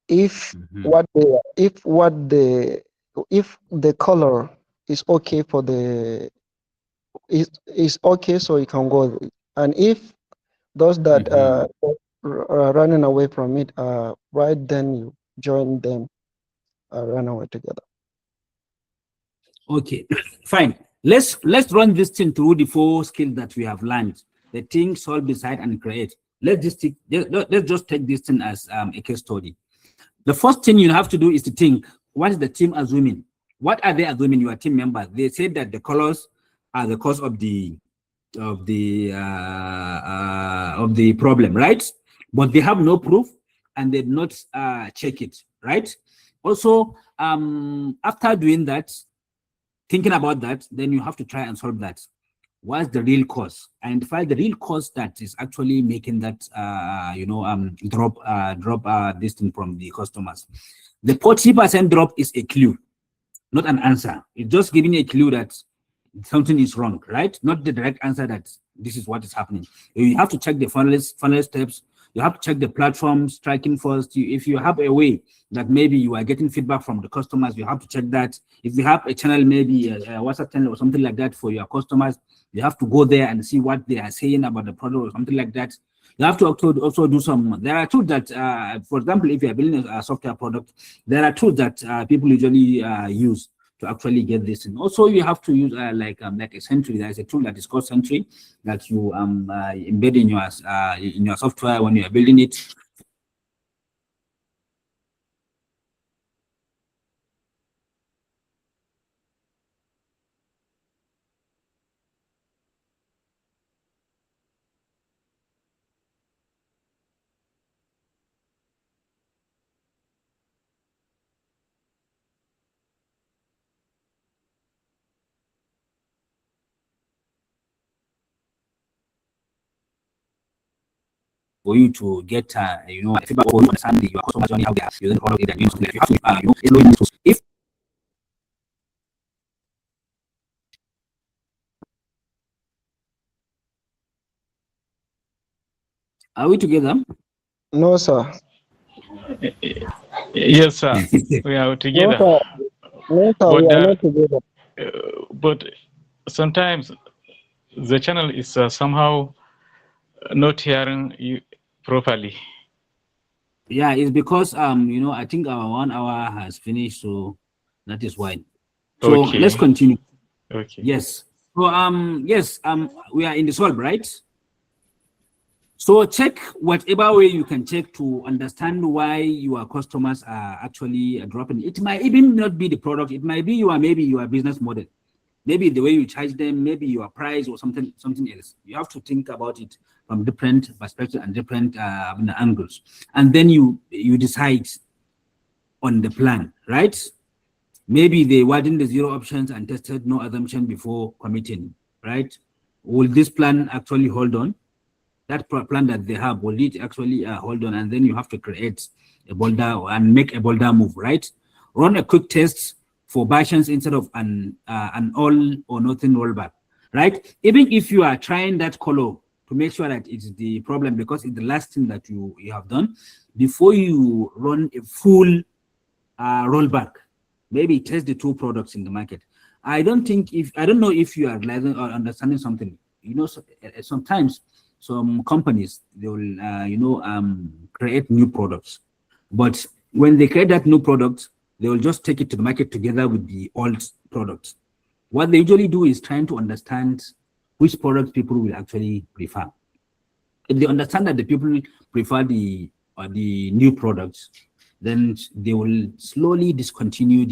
If if the color is okay for the is okay, so you can go And if those that running away from it are right, then you join them, run away together. Okay, fine. Let's run this thing through the 4 skills that we have learned: the think, solve, decide, and create. Let's just take this thing as a case study. The first thing you have to do is to think: what is the team assuming? What are they assuming? Your team members, they said that the colors are the cause of the problem, right? But they have no proof and they did not check it, right? Also, after doing that, thinking about that, then you have to try and solve that. What's the real cause? Identify the real cause that is actually making that drop this thing from the customers. The 40% drop is a clue, not an answer. It's just giving a clue that something is wrong, right? Not the direct answer that this is what is happening. You have to check the funnel steps. You have to check the platforms tracking first. If you have a way that maybe you are getting feedback from the customers, you have to check that. If you have a channel, maybe a WhatsApp channel or something like that for your customers, you have to go there and see what they are saying about the product or something like that. You have to also do some. There are tools that, for example, if you are building a software product, there are tools that people usually use to actually get this in. Also, you have to use like a Sentry. There is a tool that is called Sentry that you embed in your software when you are building it. For you to get feedback or understand your customer journey, how they are using the product, that you have to if are we together? No, sir. Yes, sir. We are together. No, sir. No, sir, we are not together. But sometimes the channel is somehow not hearing you properly. Yeah, it's because I think our 1 hour has finished, so that is why. So Okay. let's continue. Okay. Yes. So we are in the solve, right? So check whatever way you can check to understand why your customers are actually dropping. It might even not be the product. It might be maybe your business model, maybe the way you charge them, maybe your price or something else. You have to think about it from different perspectives and different angles, and then you decide on the plan, right? Maybe they widened the 0 options and tested no assumption before committing, right? Will this plan actually hold on? That plan that they have, will it actually hold on? And then you have to create a bolder and make a bolder move, right? Run a quick test for versions instead of an all or nothing rollback, right? Even if you are trying that color to make sure that it's the problem, because it's the last thing that you have done, before you run a full rollback, maybe test the 2 products in the market. I don't know if you are realizing or understanding something. Sometimes some companies, they will create new products, but when they create that new product, they will just take it to the market together with the old products. What they usually do is trying to understand which products people will actually prefer. If they understand that the people prefer the new products, then they will slowly discontinue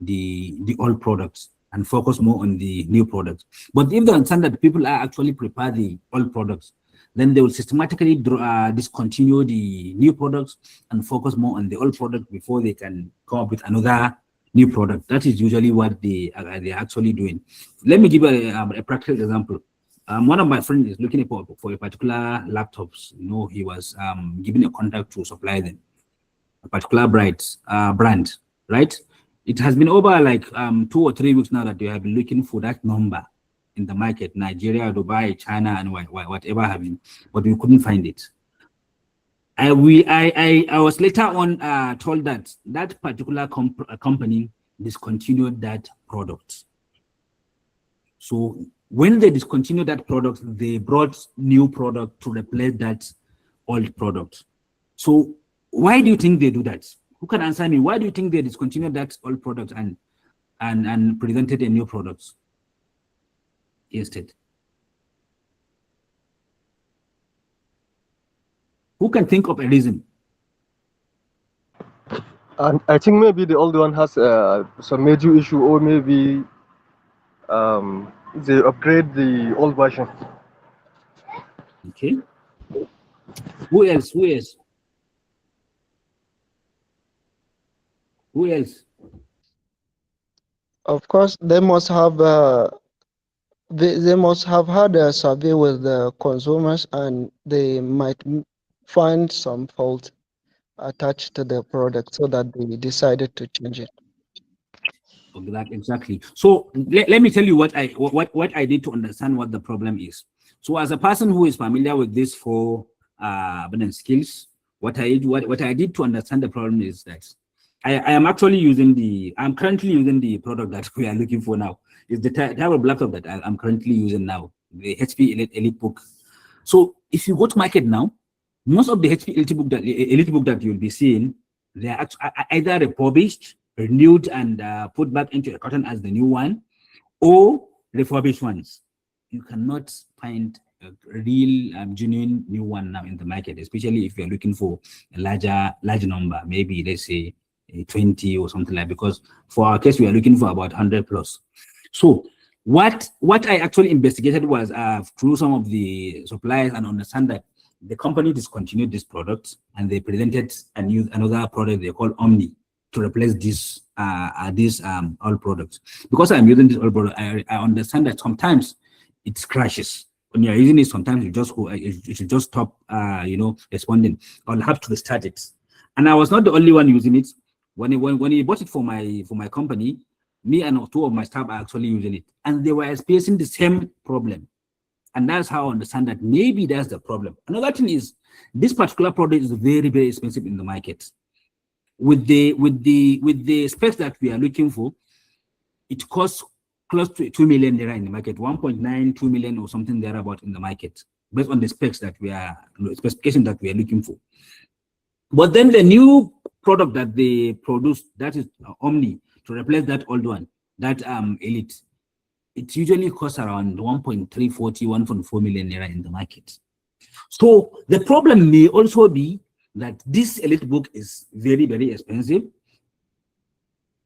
the old products and focus more on the new products. But if they understand that people are actually prefer the old products, then they will systematically discontinue the new products and focus more on the old product before they can come up with another new product. That is usually what they're actually doing. Let me give a practical example. One of my friends is looking for a particular laptops. He was given a contact to supply them a particular brand, right? It has been over like 2 or 3 weeks now that they have been looking for that number in the market, Nigeria, Dubai, China, and whatever have you, but we couldn't find it. I was later on told that particular company discontinued that product. So When they discontinued that product, they brought new product to replace that old product. So why do you think they do that? Who can answer me? Why do you think they discontinued that old product and presented a new product instead? Who can think of a reason? And I think maybe the old one has some major issue, or maybe they upgrade the old version. Okay. Who else? Who else? Who else? Of course, they must have had a survey with the consumers, and they might find some fault attached to the product, so that they decided to change it. Exactly. So let me tell you what I did to understand what the problem is. So as a person who is familiar with these four skills, what I did to understand the problem is that I am actually I'm currently using the product that we are looking for now. It's the type of laptop that I'm currently using now, the HP Elite Book. So if you go to market now, most of the HP Elite Book that you'll be seeing, they are either refurbished, renewed, and put back into a carton as the new one, or refurbished ones. You cannot find a real genuine new one now in the market, especially if you're looking for a large number, maybe let's say 20 or something like that, because for our case we are looking for about 100 plus. So what I actually investigated was through some of the suppliers and understand that the company discontinued this product and they presented another product they call Omni to replace this old product. Because I'm using this old product, I understand that sometimes it crashes. When you're using it, sometimes it should just stop responding, or have to restart it. And I was not the only one using it. When he bought it for my company, me and two of my staff are actually using it, and they were experiencing the same problem. And that's how I understand that maybe that's the problem. Another thing is this particular product is very, very expensive in the market. With the specs that we are looking for, it costs close to 2 million naira in the market, 1.9, 2 million or something thereabout in the market, based on the specification that we are looking for. But then the new product that they produce, that is Omni, to replace that old one, that Elite, it usually costs around 1.340, 1.4 million naira in the market. So the problem may also be that this Elite book is very, very expensive,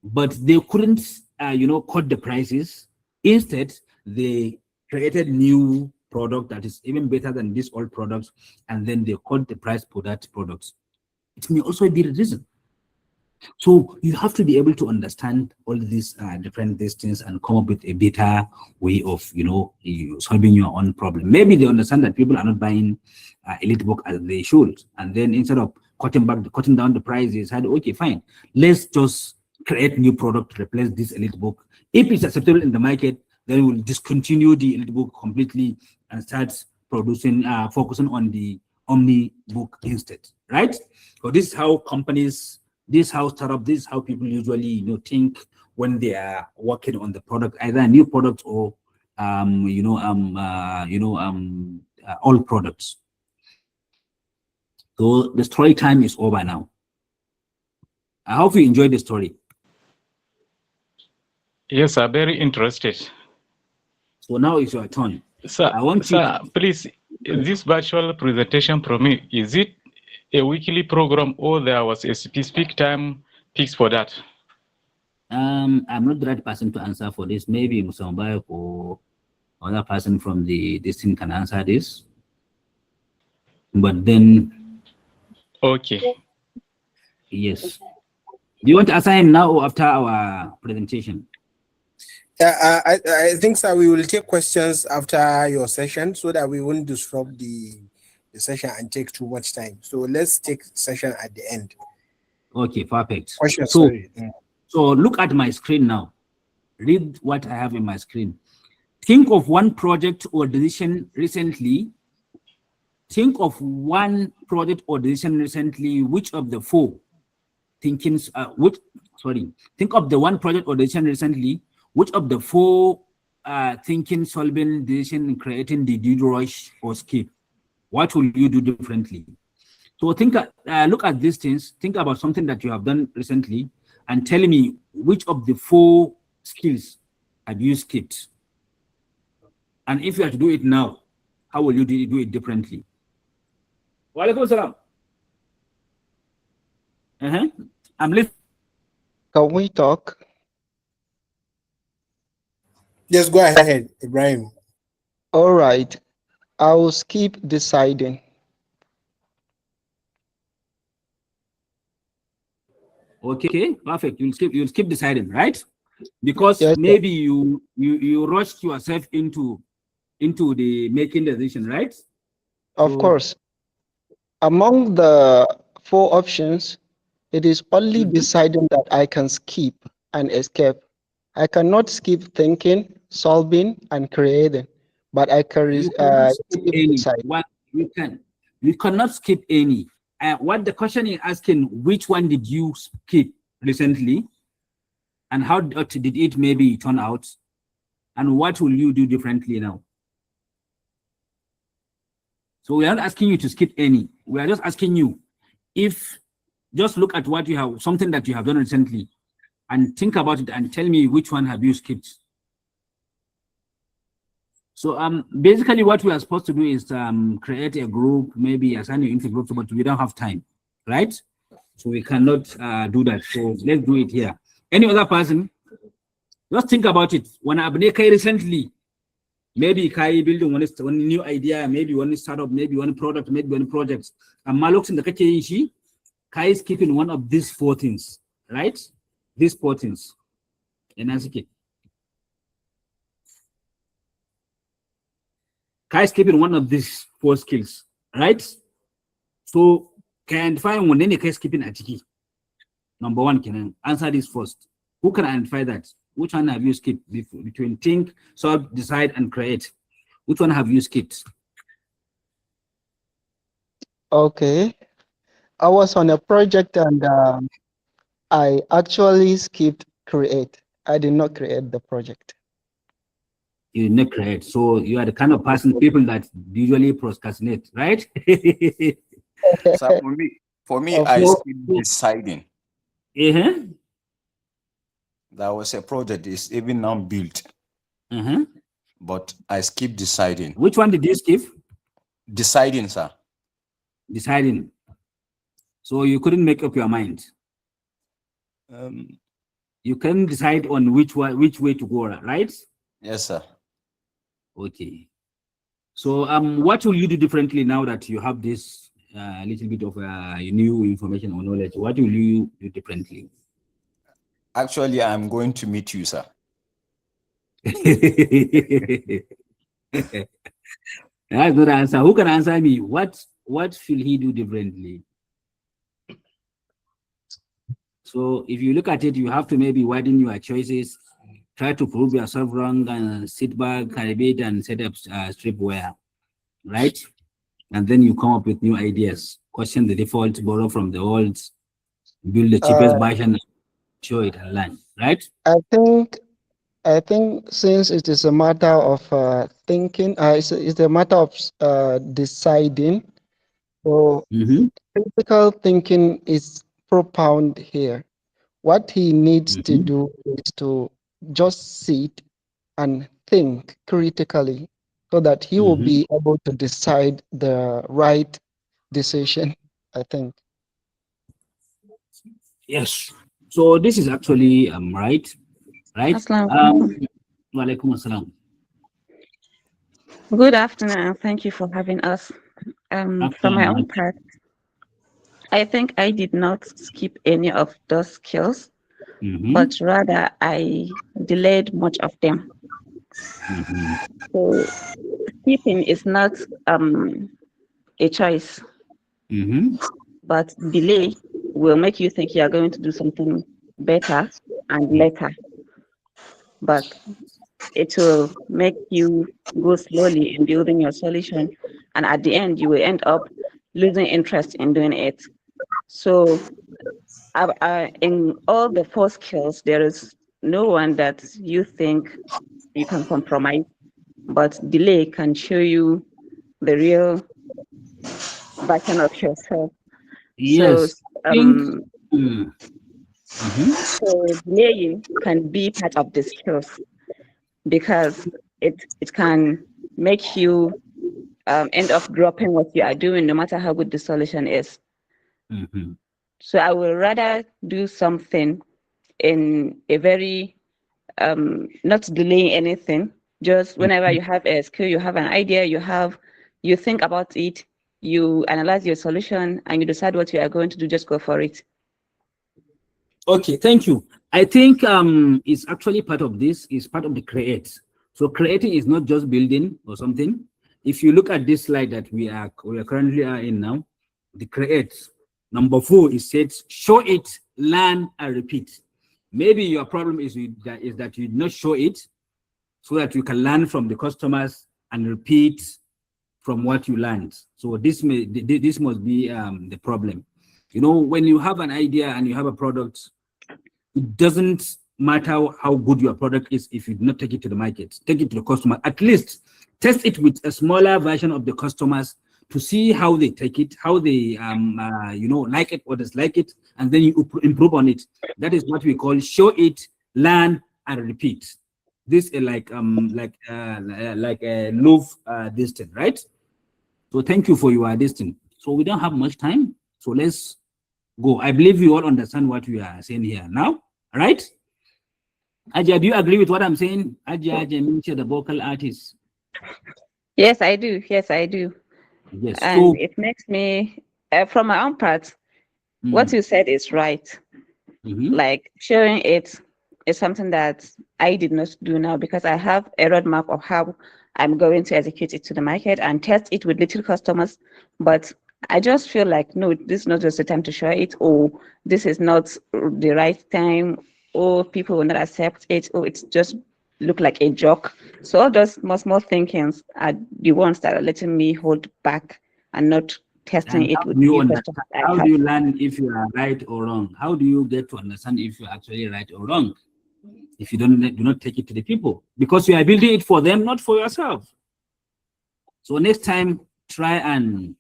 but they couldn't, cut the prices. Instead, they created new product that is even better than this old product, and then they cut the price for that product. It may also be the reason. So you have to be able to understand all these different things and come up with a better way of, solving your own problem. Maybe they understand that people are not buying Elite book as they should, and then instead of cutting down the prices, said, okay, fine, let's just create new product to replace this Elite book. If it's acceptable in the market, then we'll discontinue the Elite book completely and start producing, focusing on the Omni book instead, right? So this is how companies, this is how startup, this is how people usually think when they are working on the product, either a new product or old products. So the story time is over now. I hope you enjoyed the story. Yes, I'm very interested. So now it's your turn. Sir, I want please, this virtual presentation from me, is it a weekly program or there was a specific time fixed for that? I'm not the right person to answer for this. Maybe Musambayak or another person from this team can answer this. But then, okay. Yes. Do you want to answer him now or after our presentation? I think, sir, we will take questions after your session so that we won't disrupt the session and take too much time. So let's take session at the end. Okay, perfect. Question, so, sorry. So look at my screen now. Read what I have in my screen. Think of one project or decision recently. Think of one project or decision recently. Which of the four thinkings? Think of the one project or decision recently. Which of the four thinking, solving, decision, creating, did you rush or skip? What will you do differently? So look at these things, think about something that you have done recently, and tell me which of the 4 skills have you skipped? And if you have to do it now, how will you do it differently? Wa alaikum salam. I'm listening. Can we talk? Just go ahead, Ibrahim. All right. I will skip deciding. Okay, perfect. You'll skip deciding, right? Because Yes, sir. maybe you rushed yourself into the making decision, right? Of So, course. Among the 4 options, it is only deciding that I can skip and escape. I cannot skip thinking, solving, and creating, but I can you cannot skip skip any. deciding. What you cannot skip any. What the question is asking, which one did you skip recently, and how did it maybe turn out, and what will you do differently now? So we are not asking you to skip any. We are just asking you, if just look at what you have, something that you have done recently, and think about it and tell me which one have you skipped. So basically what we are supposed to do is create a group, maybe assign you into groups, but we don't have time, right? So we cannot do that. So let's do it here. Any other person? Just think about it. When Abneka recently, maybe Kai building one new idea, maybe one startup, maybe one product, maybe one project. And Malux in the Kachi, Kai is keeping one of these 4 things, right? These 4 things. And as Kai is keeping one of these 4 skills, right? So can find one any case keeping a tiki. Number 1, can answer this first. Who can identify that? Which one have you skipped between think, solve, decide, and create? Which one have you skipped? Okay. I was on a project and I actually skipped create. I did not create the project. You did not create. So you are the kind of person, people that usually procrastinate, right? So for me, I skipped deciding. There was a project is even now built, but I skipped deciding. Which one did you skip? Deciding, sir. Deciding. So you couldn't make up your mind. You can decide on which way to go, right? Yes, sir. Okay. So what will you do differently now that you have this little bit of new information or knowledge? What will you do differently? Actually, I'm going to meet you, sir. That's not the answer. Who can answer me? What should he do differently? So if you look at it, you have to maybe widen your choices, try to prove yourself wrong, and sit back, calibrate, and set up stripware, right? And then you come up with new ideas, question the default, borrow from the old, build the cheapest version, show it and learn, right? I think since it is a matter of thinking, it's a matter of deciding. So critical thinking is propound here. What he needs to do is to just sit and think critically so that he will be able to decide the right decision, I think. Yes. So this is actually right. Walaikum assalam. Good afternoon, and thank you for having us. From my own part, I think I did not skip any of those skills, but rather I delayed much of them. So skipping is not a choice, but delay will make you think you are going to do something better and later, but it will make you go slowly in building your solution, and at the end you will end up losing interest in doing it. So in all the 4 skills, there is no one that you think you can compromise, but delay can show you the real version of yourself. Yes. So, so delaying can be part of the skills because it can make you end up dropping what you are doing, no matter how good the solution is. So I would rather do something in a very not delaying anything. Just whenever you have a skill, you have an idea, you think about it, you analyze your solution, and you decide what you are going to do. Just go for it. Okay, thank you. I think it's actually part of this, is part of the create. So creating is not just building or something. If you look at this slide that we are currently in now, the create, number 4 is said, show it, learn, and repeat. Maybe your problem is that you did not show it so that you can learn from the customers and repeat from what you learned. So this must be the problem. You know, when you have an idea and you have a product, it doesn't matter how good your product is if you do not take it to the market, take it to the customer. At least test it with a smaller version of the customers to see how they take it, how they like it or dislike it, and then you improve on it. That is what we call show it, learn, and repeat. This is like a loaf distance, right? So thank you for your distance. So we don't have much time, so let's go. I believe you all understand what we are saying here now, right? Aja, do you agree with what I'm saying? Aja the vocal artist. Yes, I do. Yes, I do. Yes. And So it makes me, from my own part, what you said is right. Like showing it is something that I did not do now because I have a roadmap of how I'm going to execute it to the market and test it with little customers. But I just feel like, no, this is not just the time to show it, or this is not the right time, or people will not accept it, or it's just look like a joke. So all those small thinkings are the ones that are letting me hold back and not testing it with new customers. How do you learn if you are right or wrong? How do you get to understand if you're actually right or wrong? If you do not take it to the people, because you are building it for them, not for yourself. So next time, try and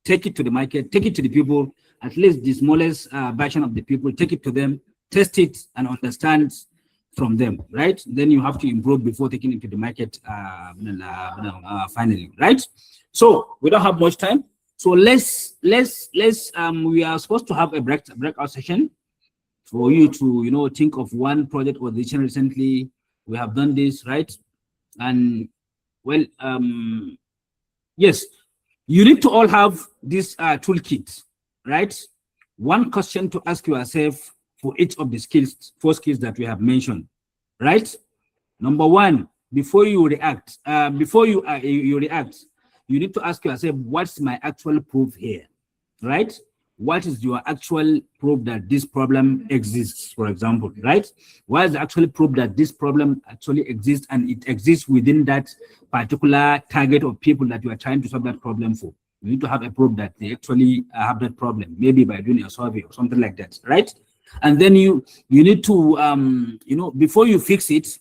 take it to the market, take it to the people, at least the smallest version of the people, take it to them, test it and understand from them, right? Then you have to improve before taking it to the market finally, right? So we don't have much time. So let's we are supposed to have a breakout session for you to think of one project or decision recently. We have done this, right? And well, yes, you need to all have this toolkit, right? One question to ask yourself for each of the four skills that we have mentioned, right? Number 1, before you react, you need to ask yourself, what's my actual proof here, right? What is your actual proof that this problem exists, for example, right? What is the actual proof that this problem actually exists and it exists within that particular target of people that you are trying to solve that problem for? You need to have a proof that they actually have that problem, maybe by doing a survey or something like that, right? And then you need to, before you fix it,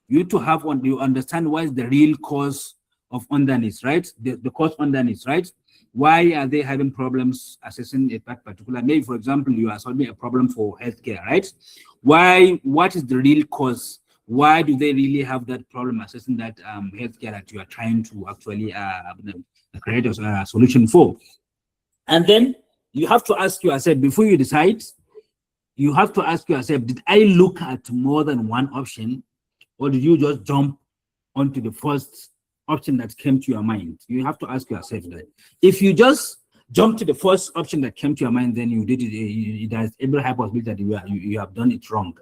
you need to have you understand what is the real cause of underneath, right? The cause underneath, right? Why are they having problems assessing a particular? Maybe, for example, you are solving a problem for healthcare, right? What is the real cause? Why do they really have that problem assessing that healthcare that you are trying to actually create a solution for? And then you have to ask yourself, before you decide, you have to ask yourself, did I look at more than one option, or did you just jump onto the first option that came to your mind? You have to ask yourself that. If you just jump to the first option that came to your mind, then you did it. There's every high possibility that you have done it wrong,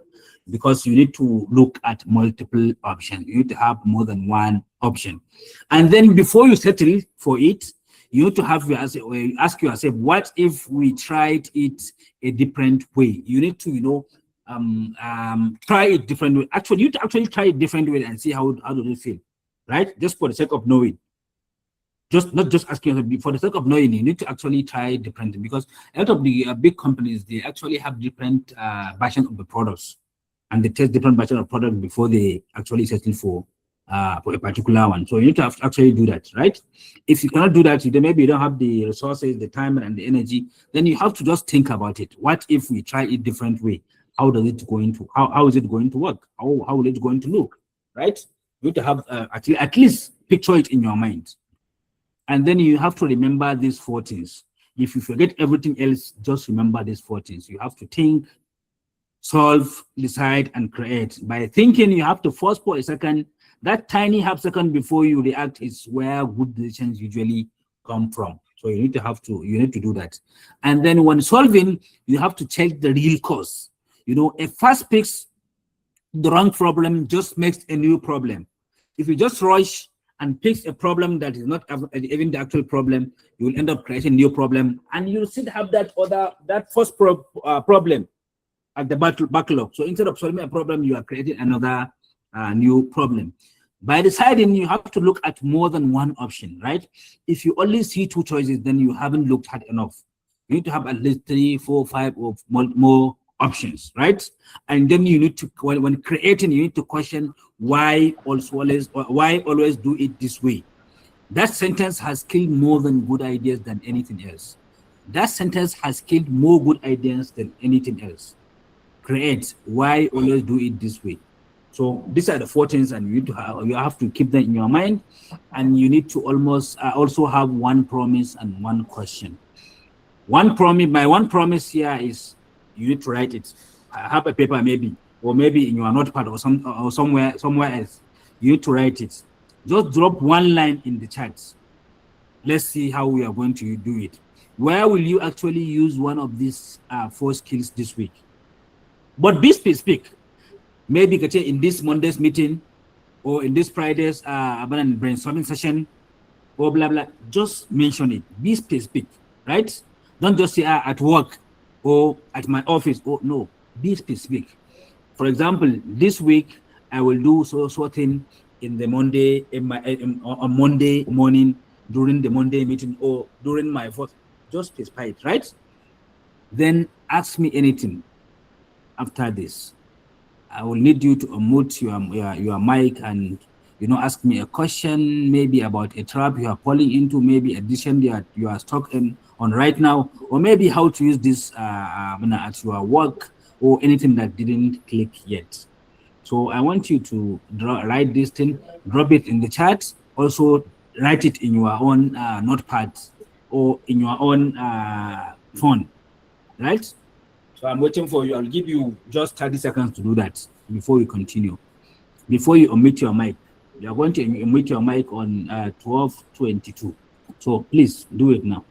because you need to look at multiple options. You need to have more than one option, and then before you settle for it, you need to ask yourself, what if we tried it a different way? You need to try it different way. Actually, you need to actually try it different way and see how does it feel, right? Just for the sake of knowing. Not just asking yourself, for the sake of knowing, you need to actually try different, because a lot of the big companies, they actually have different versions of the products, and they test different versions of products before they actually settle for for a particular one. So you need to have to actually do that, right? If you cannot do that, then maybe you don't have the resources, the time, and the energy. Then you have to just think about it. What if we try it different way? How does it going to? How is it going to work? How will it going to look? Right? You need to have at least picture it in your mind, and then you have to remember these 4 things. If you forget everything else, just remember these 4 things. You have to think, solve, decide, and create. By thinking, you have to pause for a second. That tiny half second before you react is where good decisions usually come from. So you need to do that. And then when solving, you have to check the real cause. A fast fix the wrong problem just makes a new problem. If you just rush and fix a problem that is not even the actual problem, you will end up creating a new problem, and you'll still have that first problem at the backlog. So instead of solving a problem, you are creating another new problem. By deciding, you have to look at more than one option, right? If you only see 2 choices, then you haven't looked hard enough. You need to have at least 3, 4, 5 or more options, right? And then you need to, when creating, you need to question why always do it this way. That sentence has killed more than good ideas than anything else. That sentence has killed more good ideas than anything else. Create, why always do it this way? So these are the 4 things, and you have to keep them in your mind, and you need to also have one promise and one question. My one promise here is you need to write it. I have a paper maybe in your notepad or somewhere else. You need to write it. Just drop one line in the chat. Let's see how we are going to do it. Where will you actually use one of these 4 skills this week? But be specific. Maybe in this Monday's meeting, or in this Friday's brainstorming session, or blah blah. Just mention it. Be specific, right? Don't just say at work or at my office. Oh no, be specific. For example, this week I will do something in the Monday on Monday morning during the Monday meeting or during my first. Just specify it, right? Then ask me anything after this. I will need you to unmute your mic and ask me a question, maybe about a trap you are falling into, maybe a decision that you are stuck on right now, or maybe how to use this at your work, or anything that didn't click yet. So I want you to write this thing, drop it in the chat. Also write it in your own notepad or in your own phone, right? So I'm waiting for you. I'll give you just 30 seconds to do that before we continue. Before you unmute your mic, you are going to unmute your mic on 12:22. So please do it now.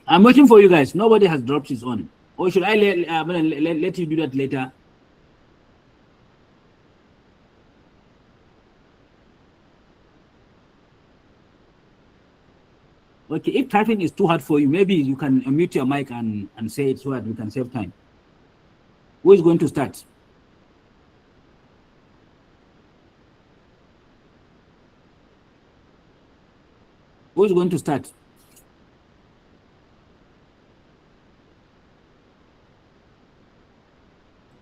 I'm waiting for you guys. Nobody has dropped his own. Or should I let you do that later? Okay, if typing is too hard for you, maybe you can unmute your mic and say it so that we can save time. Who is going to start? Who is going to start?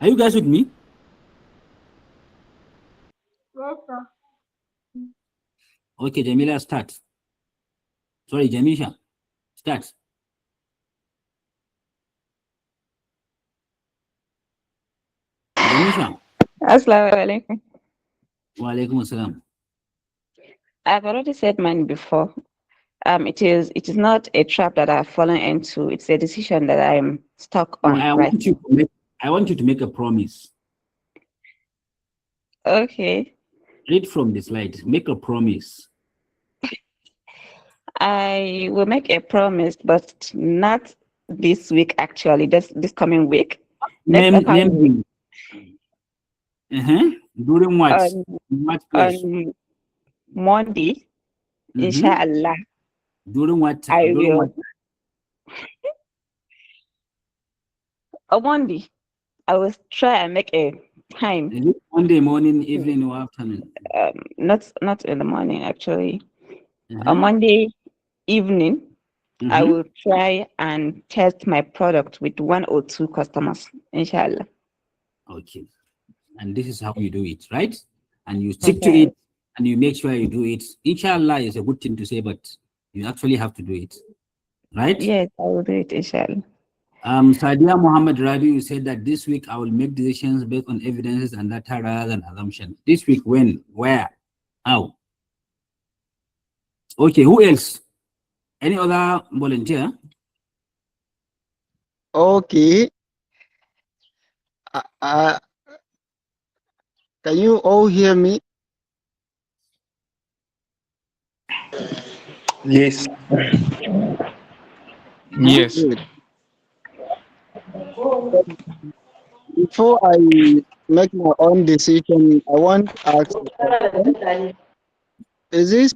Are you guys with me? Yes, sir. Okay, Jamila, start. Sorry, Jamisha, start. Jamisha. Assalamu alaikum. Wa alaikum assalam. I've already said mine before. It is not a trap that I've fallen into. It's a decision that I'm stuck on. I want you to make a promise. Okay. Read from the slide. Make a promise. I will make a promise, but not this week. Actually, this coming week. Name. During what? What place? On Monday, inshallah. During what time? I will. On Monday. I will try and make a time. Is it Monday morning, evening, or afternoon? Not in the morning, actually. On Monday evening, I will try and test my product with 1 or 2 customers, inshallah. Okay. And this is how you do it, right? And you stick to it and you make sure you do it. Inshallah is a good thing to say, but you actually have to do it, right? Yes, I will do it, inshallah. Sadia Muhammad Rabi, you said that this week I will make decisions based on evidences and data rather than assumption. This week, when, where, how? Okay, who else? Any other volunteer? Okay. Can you all hear me? Yes. Yes. Good. Before I make my own decision, I want to ask a question. Is this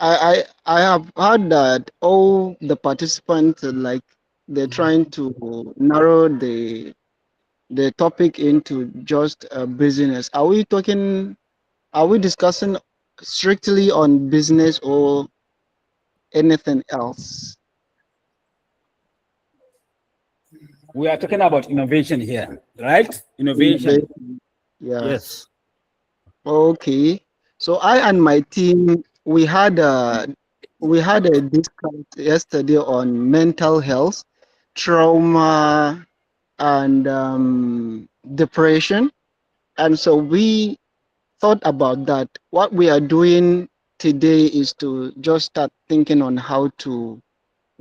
I have heard that all the participants like they're trying to narrow the topic into just business. Are we discussing strictly on business or anything else? We are talking about innovation here, right? Innovation. Yes. Okay. So I and my team, we had a discussion yesterday on mental health, trauma, and depression, and so we thought about that. What we are doing today is to just start thinking on how to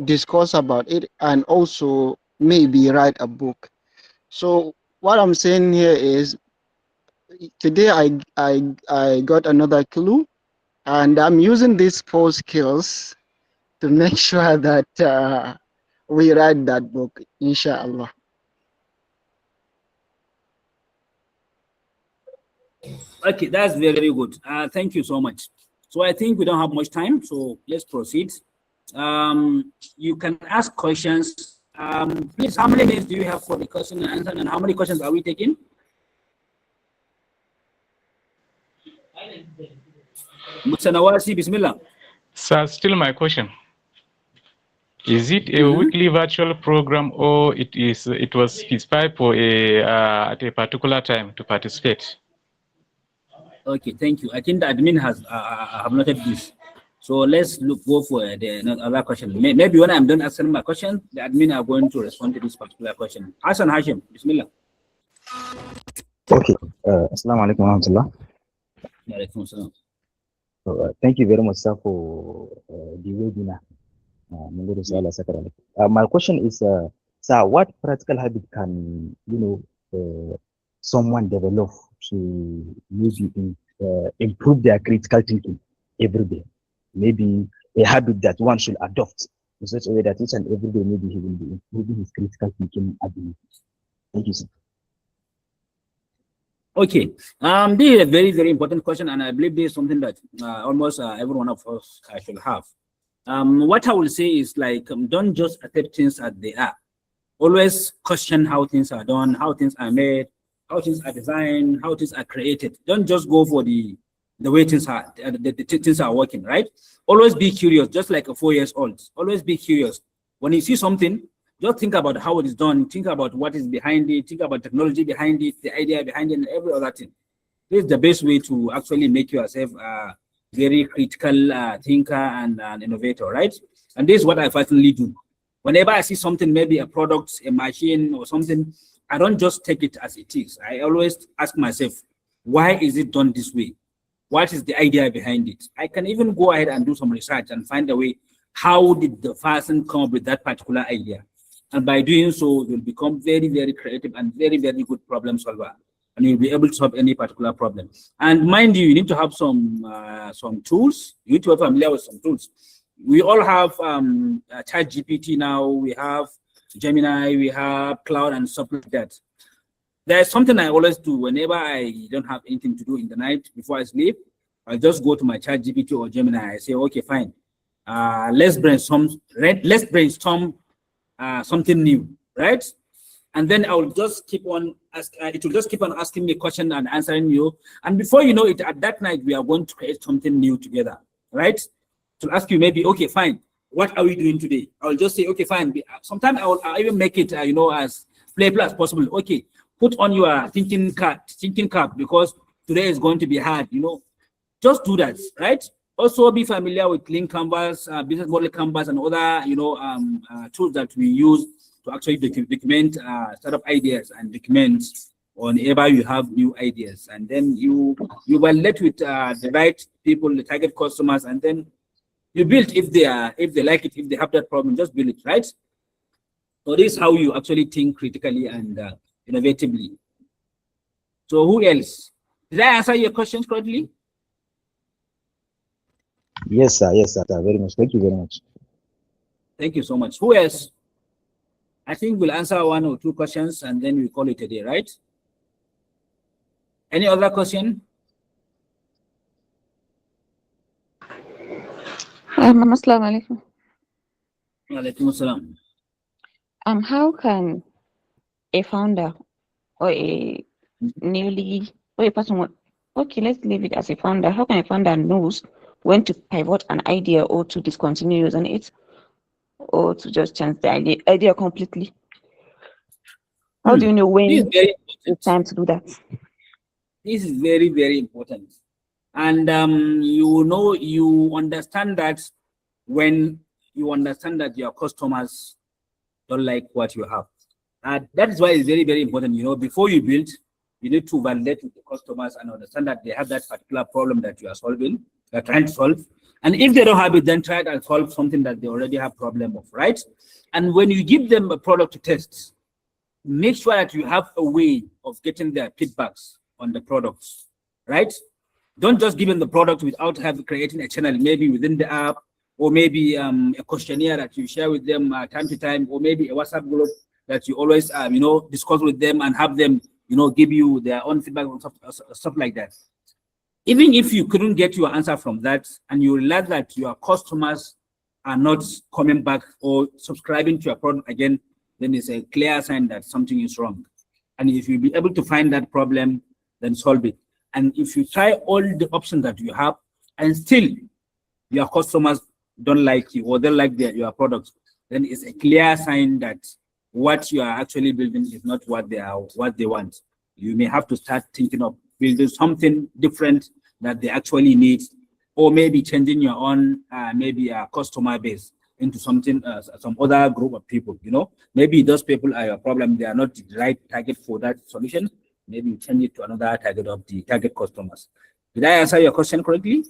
discuss about it and also maybe write a book. So what I'm saying here is today I got another clue, and I'm using these 4 skills to make sure that we write that book, inshallah. Okay, that's very, very good. Thank you so much. So I think we don't have much time, so let's proceed. You can ask questions. Please, how many minutes do you have for the question and answer, and how many questions are we taking? Musanawasi, Bismillah. Sir, still my question. Is it a weekly virtual program, or it was specified for at a particular time to participate? Okay, thank you. I think the admin has have noted this. So let's go for the other question. Maybe when I'm done answering my question, the admin are going to respond to this particular question. Hassan Hashim, Bismillah. Okay. Assalamu alaikum wa rahmatullah. So, thank you very much, sir, for the webinar. My question is, sir, what practical habit can someone develop to maybe improve their critical thinking every day? Maybe a habit that one should adopt in such a way that each and every day maybe he will be improving his critical thinking ability. Thank you, sir. Okay, this is a very, very important question, and I believe this is something that almost every one of us should have. What I will say is like, don't just accept things as they are. Always question how things are done, how things are made, how things are designed, how things are created. Don't just go for the way things are, things are working, right? Always be curious, just like a 4-year-old. Always be curious. When you see something, just think about how it is done. Think about what is behind it. Think about technology behind it, the idea behind it, and every other thing. This is the best way to actually make yourself a very critical thinker and an innovator, right? And this is what I personally do. Whenever I see something, maybe a product, a machine, or something, I don't just take it as it is. I always ask myself, why is it done this way? What is the idea behind it? I can even go ahead and do some research and find a way. How did the person come up with that particular idea? And by doing so, you'll become very, very creative and very, very good problem solver. And you'll be able to solve any particular problem. And mind you, you need to have some tools. You need to be familiar with some tools. We all have ChatGPT now. We have Gemini. We have Cloud and stuff like that. There's something I always do whenever I don't have anything to do in the night before I sleep. I just go to my ChatGPT or Gemini. I say, okay, fine. Let's brainstorm something new, right? and then I will just keep on it will just keep on asking me a question and answering you. And before you know it, at that night we are going to create something new together, right? To ask you maybe, okay, fine, what are we doing today? I will just say, okay, fine. Sometimes I'll even make it, as playful as possible. Okay, put on your thinking cap, because today is going to be hard. Just do that, right? Also, be familiar with Link Canvas, business model Canvas, and other tools that we use to actually document startup ideas and document whenever you have new ideas. And then you validate with the right people, the target customers, and then you build if they like it, if they have that problem, just build it, right? So this is how you actually think critically and innovatively. So who else? Did I answer your questions correctly? Yes, sir. Yes, sir. Very much. Thank you very much. Thank you so much. Who else? I think we'll answer one or two questions and then we call it a day, right? Any other question? Assalamu alaikum. Alaikum assalam. How can a founder or a person, okay, let's leave it as a founder. How can a founder knows when to pivot an idea or to discontinue using it or to just change the idea completely? How do you know when it's time to do that? This is very, very important. And you understand that when you understand that your customers don't like what you have. That is why it's very, very important. Before you build, you need to validate with the customers and understand that they have that particular problem that you are solving, you're trying to solve. And if they don't have it, then try to solve something that they already have problem of, right? And when you give them a product to test, make sure that you have a way of getting their feedbacks on the products, right? Don't just give them the product without creating a channel, maybe within the app, or maybe a questionnaire that you share with them time to time, or maybe a WhatsApp group that you always, discuss with them and have them, give you their own feedback on stuff like that. Even if you couldn't get your answer from that, and you realize that your customers are not coming back or subscribing to your product again, then it's a clear sign that something is wrong. And if you be able to find that problem, then solve it. And if you try all the options that you have and still your customers don't like you or they like your products, then it's a clear sign that what you are actually building is not what they want. You may have to start thinking of building something different that they actually need, or maybe changing your own maybe a customer base into something some other group of people. Maybe those people are your problem, they are not the right target for that solution. Maybe you change it to another target of the target customers. Did I answer your question correctly?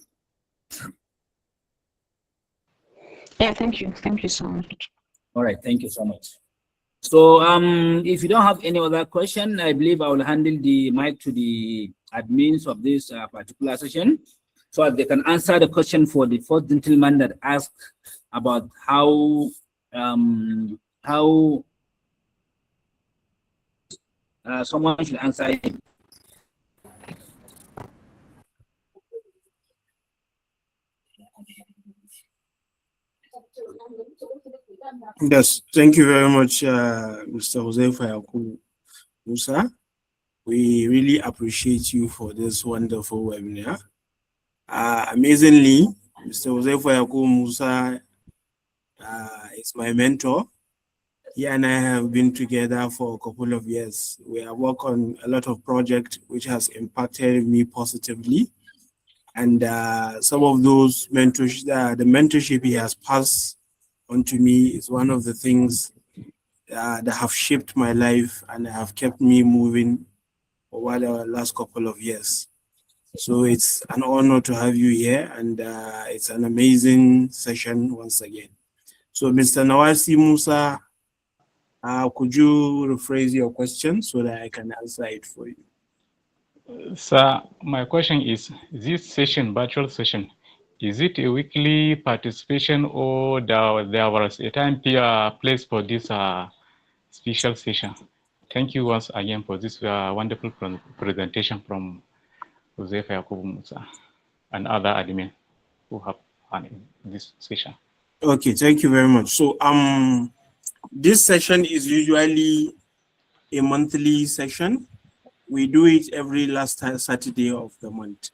Yeah, thank you so much. All right, thank you so much. So if you don't have any other question, I believe I will handle the mic to the admins of this particular session, so that they can answer the question for the first gentleman that asked about how someone should answer him. Yes, thank you very much, Mr. Huzaifa Yakubu Musa. We really appreciate you for this wonderful webinar. Amazingly, Mr. Huzaifa Yakubu Musa is my mentor. He and I have been together for a couple of years. We have worked on a lot of projects which has impacted me positively. And some of those the mentorship he has passed on to me is one of the things that have shaped my life and have kept me moving over the last couple of years. So it's an honor to have you here, and it's an amazing session once again. So Mr. Nawasi Musa, could you rephrase your question so that I can answer it for you? Sir, my question is, this session, virtual session, is it a weekly participation, or there was a time place for this special session? Thank you once again for this wonderful presentation from Huzaifa Yakubu Musa and other admin who have in this session. Okay, thank you very much. So this session is usually a monthly session. We do it every last Saturday of the month.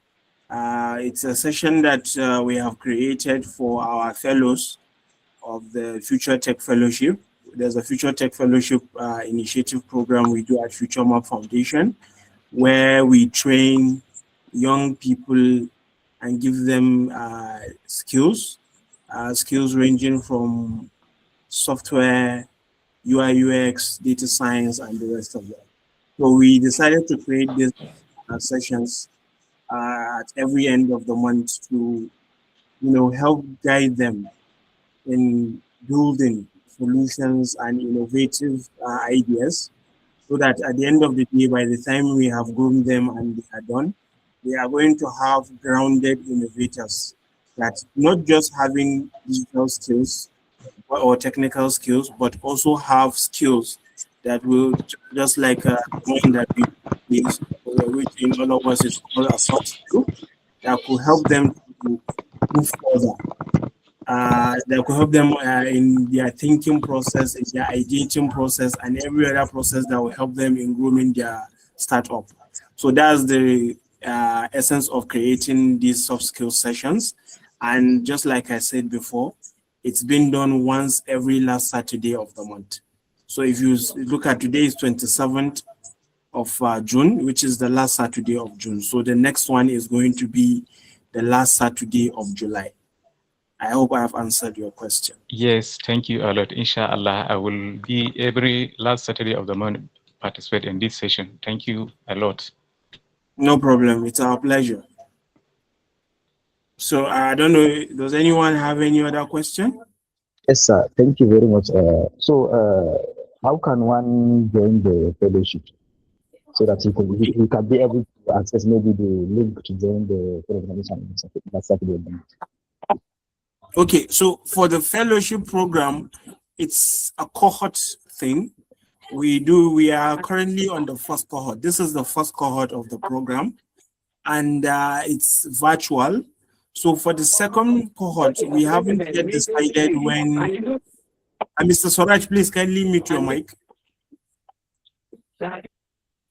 It's a session that we have created for our fellows of the Future Tech Fellowship. There's a Future Tech Fellowship initiative program we do at Future Map Foundation, where we train young people and give them skills ranging from software, UI, UX, data science, and the rest of that. So we decided to create these sessions at every end of the month to, help guide them in building solutions and innovative ideas, so that at the end of the day, by the time we have groomed them and they are done, we are going to have grounded innovators that not just having digital skills or technical skills, but also have skills that will, just like one that we use, which in all of us is called a soft skill, that could help them to move further. That could help them in their thinking process, in their ideating process, and every other process that will help them in grooming their startup. So that's the essence of creating these soft skill sessions. And just like I said before, it's been done once every last Saturday of the month. So if you look at today is 27th of June, which is the last Saturday of June. So the next one is going to be the last Saturday of July. I hope I have answered your question. Yes, thank you a lot. Inshallah, I will be every last Saturday of the month participate in this session. Thank you a lot. No problem. It's our pleasure. So I don't know, does anyone have any other question? Yes, sir. Thank you very much. How can one join the fellowship so that he can be able to access maybe the link to join the organization that Saturday? Okay, so for the fellowship program, it's a cohort thing. We are currently on the first cohort. This is the first cohort of the program, and it's virtual. So for the second cohort, we haven't yet decided when. Mr. Swaraj, please kindly mute your mic.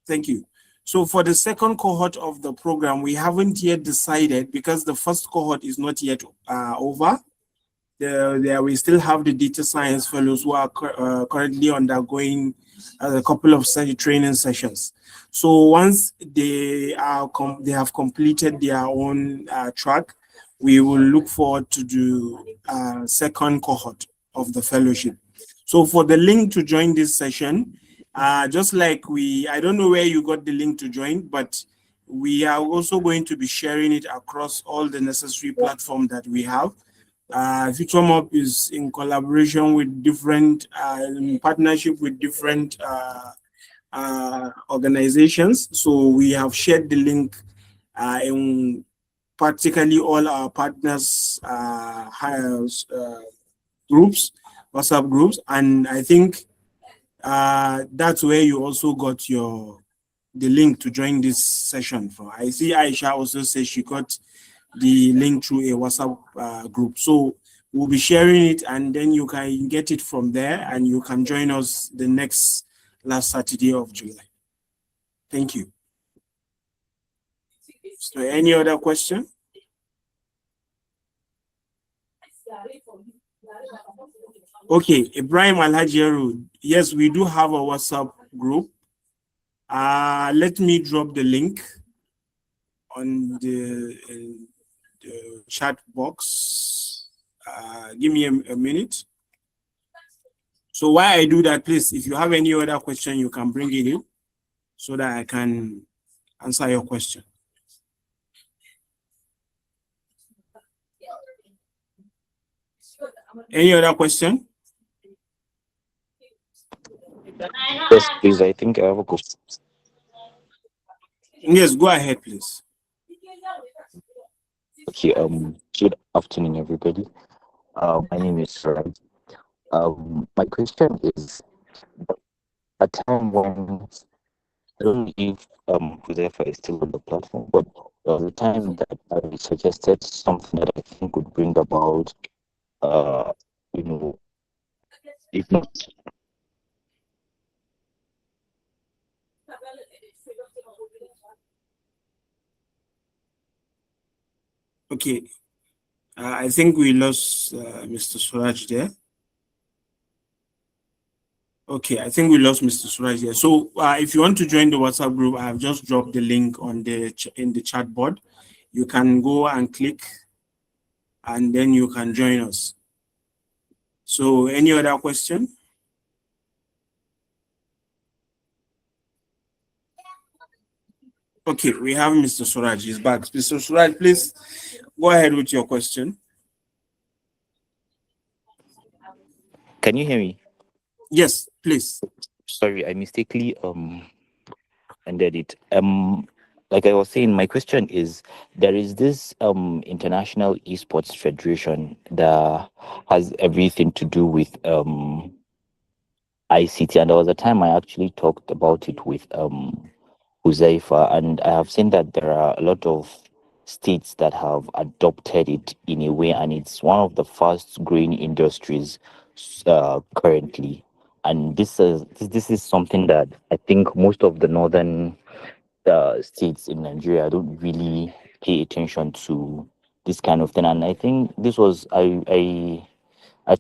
Thank you. So for the second cohort of the program, we haven't yet decided because the first cohort is not yet over. There we still have the data science fellows who are currently undergoing a couple of training sessions. So once they have completed their own track, we will look forward to the second cohort of the fellowship. So for the link to join this session, just like I don't know where you got the link to join, but we are also going to be sharing it across all the necessary platforms that we have. Future Map is in collaboration with different, in partnership with different organizations. So we have shared the link in practically all our partners' groups, WhatsApp groups, and I think that's where you also got the link to join this session from. I see Aisha also says she got the link through a WhatsApp group. So we'll be sharing it, and then you can get it from there, and you can join us the next last Saturday of July. Thank you. So any other question? Okay, Ibrahim Alhajiru. Yes, we do have a WhatsApp group. Let me drop the link on the chat box. Give me a minute. So while I do that, please, if you have any other question, you can bring it in so that I can answer your question. Any other question? Yes, please. I think I have a question. Yes, go ahead, please. Okay. Good afternoon, everybody. My name is Saraj. My question is, a time when I don't know if Huzaifa is still on the platform, but there was a time that I suggested something that I think would bring about, if not Okay. I think we lost Mr. Suraj there. Okay, I think we lost Mr. Suraj here. So if you want to join the WhatsApp group, I have just dropped the link on the in the chat board. You can go and click, and then you can join us. So any other question? Okay, we have Mr. Suraj. He's back. Mr. Suraj, please go ahead with your question. Can you hear me? Yes, please. Sorry, I mistakenly ended it. Like I was saying, my question is, there is this international esports federation that has everything to do with ICT, and there was a time I actually talked about it with Huzaifa, and I have seen that there are a lot of states that have adopted it in a way, and it's one of the fast growing industries currently. And this is something that I think most of the northern states in Nigeria don't really pay attention to this kind of thing. And I think this was I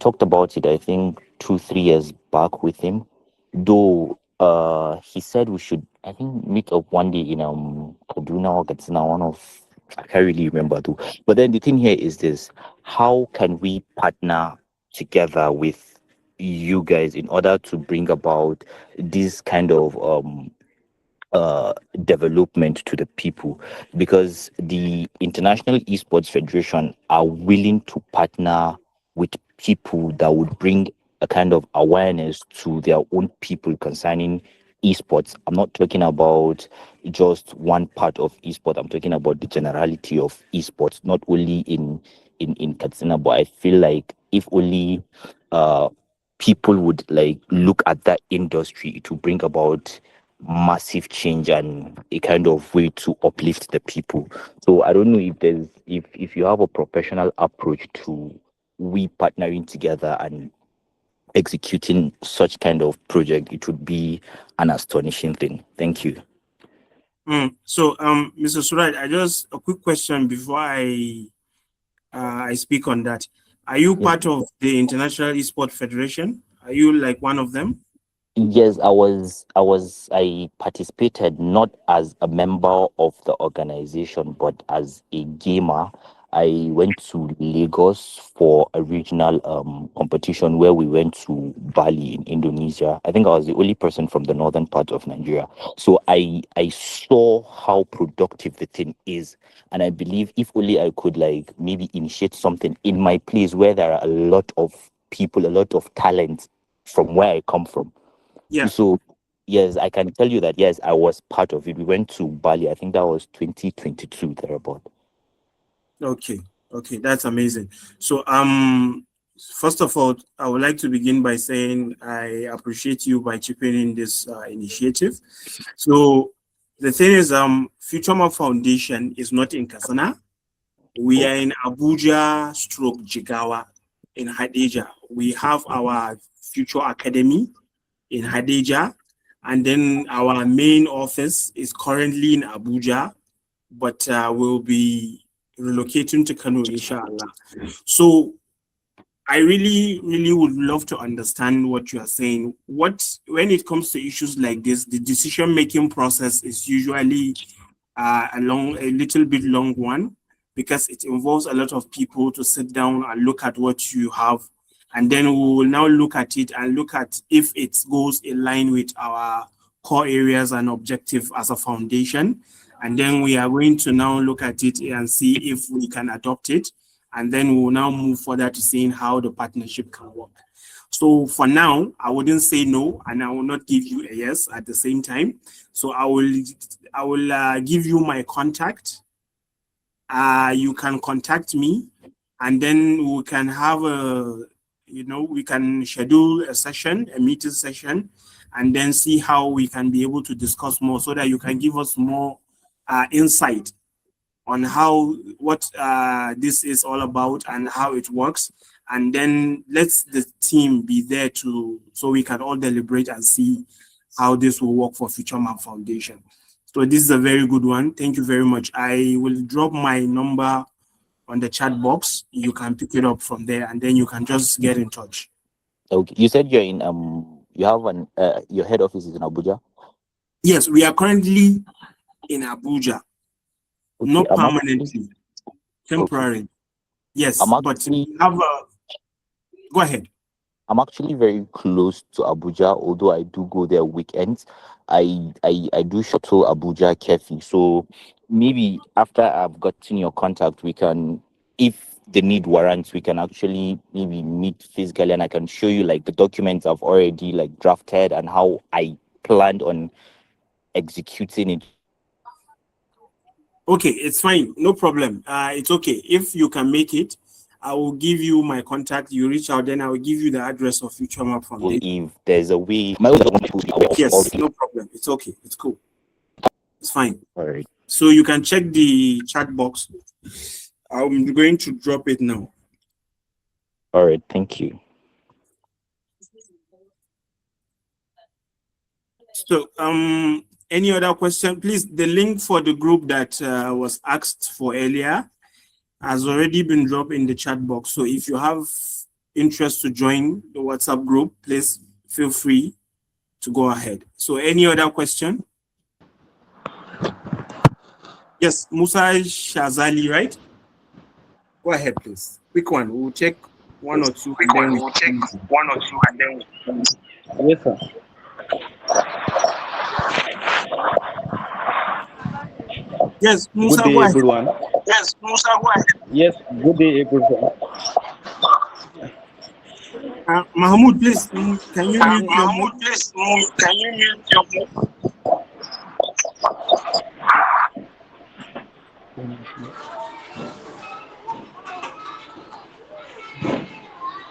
talked about it, I think 2-3 years back with him. Though he said we should, I think, meet up one day in Kaduna or Katsina, one of, I can't really remember though. But then the thing here is this: how can we partner together with you guys in order to bring about this kind of development to the people? Because the International Esports Federation are willing to partner with people that would bring a kind of awareness to their own people concerning esports. I'm not talking about just one part of esports. I'm talking about the generality of esports, not only in Katsina, but I feel like if only people would like look at that industry to bring about massive change and a kind of way to uplift the people. So I don't know if there's if you have a professional approach to we partnering together and executing such kind of project, it would be an astonishing thing. Thank you. So Mr. Suraj, I just a quick question before I speak on that. Are you part of the International Esports Federation? Are you like one of them? Yes, I participated not as a member of the organization, but as a gamer. I went to Lagos for a regional competition where we went to Bali in Indonesia. I think I was the only person from the northern part of Nigeria. So I saw how productive the thing is. And I believe if only I could like maybe initiate something in my place where there are a lot of people, a lot of talent from where I come from. Yeah. So yes, I can tell you that yes, I was part of it. We went to Bali. I think that was 2022 thereabout. Okay, that's amazing. So first of all, I would like to begin by saying I appreciate you by chipping in this initiative. So the thing is, Future Map Foundation is not in Katsina. We are in Abuja stroke Jigawa in Hadejia. We have our Future Academy in Hadejia, and then our main office is currently in Abuja, but we'll be relocating to Kano, inshallah. So I really would love to understand what you are saying. When it comes to issues like this, the decision-making process is usually a little bit long one, because it involves a lot of people to sit down and look at what you have. And then we will now look at it and look at if it goes in line with our core areas and objective as a foundation. And then we are going to now look at it and see if we can adopt it. And then we will now move further to seeing how the partnership can work. So for now, I wouldn't say no, and I will not give you a yes at the same time. So I will give you my contact. You can contact me, and then we can have we can schedule a meeting session, and then see how we can be able to discuss more so that you can give us more insight on what this is all about and how it works. And then let the team be there so we can all deliberate and see how this will work for Future Map Foundation. So this is a very good one. Thank you very much. I will drop my number on the chat box. You can pick it up from there, and then you can just get in touch. Okay. You said you're in you have your head office is in Abuja? Yes, we are currently in Abuja. Okay, Not permanently, temporary. Okay. Yes, but we have go ahead. I'm actually very close to Abuja, although I do go there weekends. I do shuttle Abuja Kefi. So maybe after I've gotten your contact, we can, if the need warrants, we can actually maybe meet physically, and I can show you like the documents I've already like drafted and how I planned on executing it. Okay, it's fine, no problem. It's okay if you can make it. I will give you my contact. You reach out, then I will give you the address of Future Map Foundation. If there's a way, yes, no problem. It's okay. It's cool. It's fine. All right. So you can check the chat box. I'm going to drop it now. All right. Thank you. So any other question? Please, the link for the group that was asked for earlier has already been dropped in the chat box. So if you have interest to join the WhatsApp group, please feel free to go ahead. So any other question? Yes, Musa Shazali, right? Go ahead, please. Quick one. We'll check one or two. Yes, sir. Yes, Musa, good day, go ahead. everyone. Yes, Musa, go ahead. Yes, good day, everyone. Mahmoud, please, can you mute your mic? Please, can you mute your mic?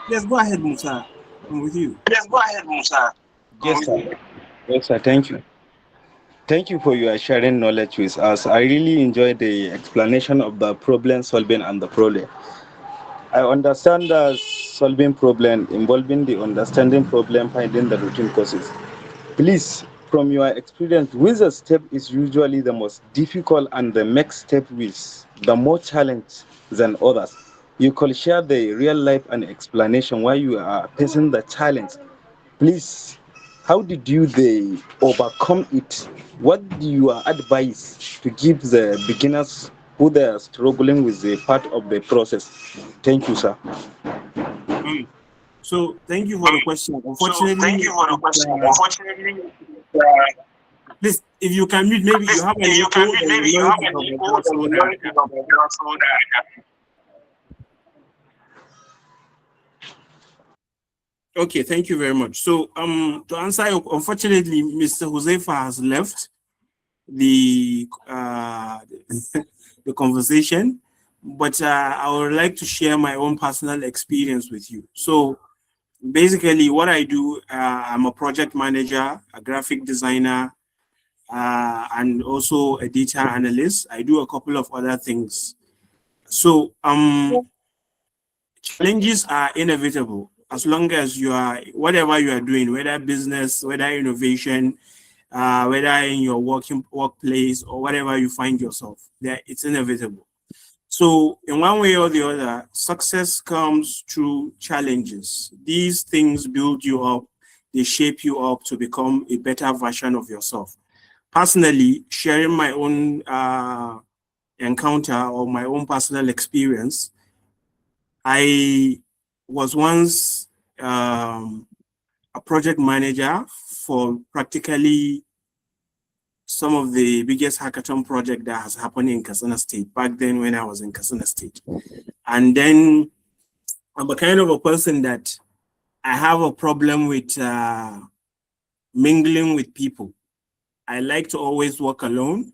Yes, go ahead, Musa. I'm with you. Yes, go ahead, Musa. Yes, sir. Yes, sir. Thank you. Thank you for your sharing knowledge with us. I really enjoyed the explanation of the problem solving and the problem. I understand the solving problem involving the understanding problem, finding the routine causes. Please, from your experience, which step is usually the most difficult and the next step is the more challenge than others? You could share the real life and explanation why you are facing the challenge. Please, how did they overcome it? What do you advise to give the beginners who they are struggling with the part of the process? Thank you, sir. So thank you for the question. Unfortunately, please, if you can mute, maybe you have an echo, Okay, thank you very much. So to answer, unfortunately, Mr. Huzaifa has left the the conversation, but I would like to share my own personal experience with you. So basically what I do, I'm a project manager, a graphic designer, and also a data analyst. I do a couple of other things. So challenges are inevitable as long as you are, whatever you are doing, whether business, whether innovation, whether in your workplace or whatever you find yourself, it's inevitable. So in one way or the other, success comes through challenges. These things build you up, they shape you up to become a better version of yourself. Personally, sharing my own encounter or my own personal experience, I was once a project manager for practically some of the biggest hackathon project that has happened in Katsina State back then when I was in Katsina State. And then I'm a kind of a person that I have a problem with mingling with people. I like to always work alone.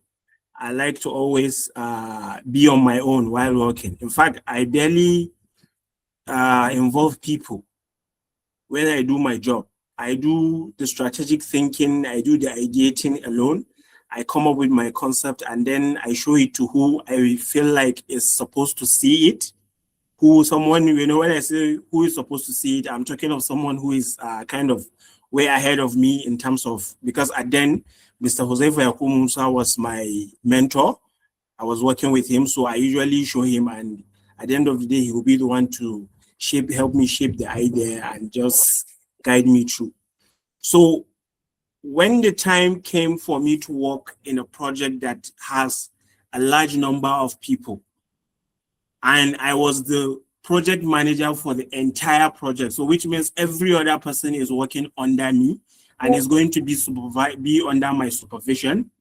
I like to always be on my own while working. In fact, I barely involve people when I do my job. I do the strategic thinking, I do the ideating alone. I come up with my concept and then I show it to who I feel like is supposed to see it. Someone, when I say who is supposed to see it, I'm talking of someone who is kind of way ahead of me in terms of, because then Mr. Huzaifa Yakubu Musa was my mentor. I was working with him, so I usually show him and at the end of the day, he will be the one to help me shape the idea and just guide me through. So when the time came for me to work in a project that has a large number of people, and I was the project manager for the entire project, so which means every other person is working under me and is going to be under my supervision.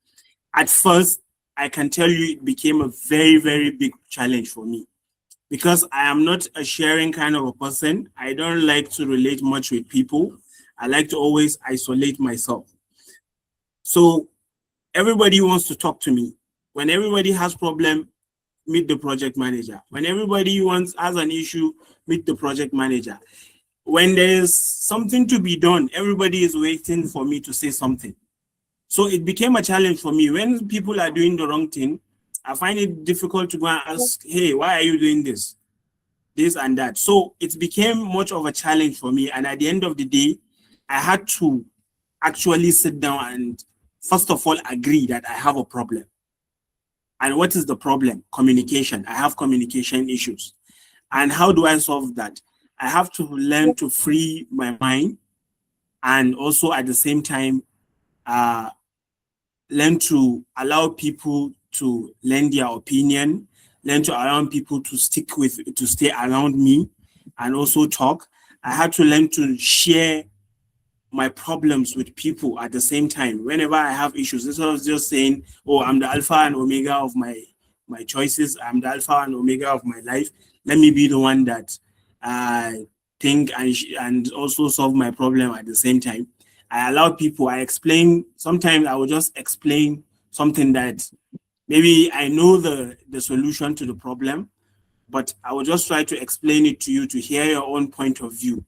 At first, I can tell you it became a very, very big challenge for me because I am not a sharing kind of a person. I don't like to relate much with people. I like to always isolate myself. So everybody wants to talk to me. When everybody has problem, meet the project manager. When everybody has an issue, meet the project manager. When there's something to be done, everybody is waiting for me to say something. So it became a challenge for me. When people are doing the wrong thing, I find it difficult to go and ask, hey, why are you doing this? This and that. So it became much of a challenge for me. And at the end of the day, I had to actually sit down and first of all agree that I have a problem. And what is the problem? Communication. I have communication issues. And how do I solve that? I have to learn to free my mind and also at the same time learn to allow people to lend their opinion, learn to allow people to stay around me and also talk. I had to learn to share my problems with people at the same time. Whenever I have issues, instead of just saying, oh, I'm the alpha and omega of my choices, I'm the alpha and omega of my life, let me be the one that think and also solve my problem at the same time. I allow people, I explain, sometimes I will just explain something that maybe I know the solution to the problem, but I will just try to explain it to you to hear your own point of view.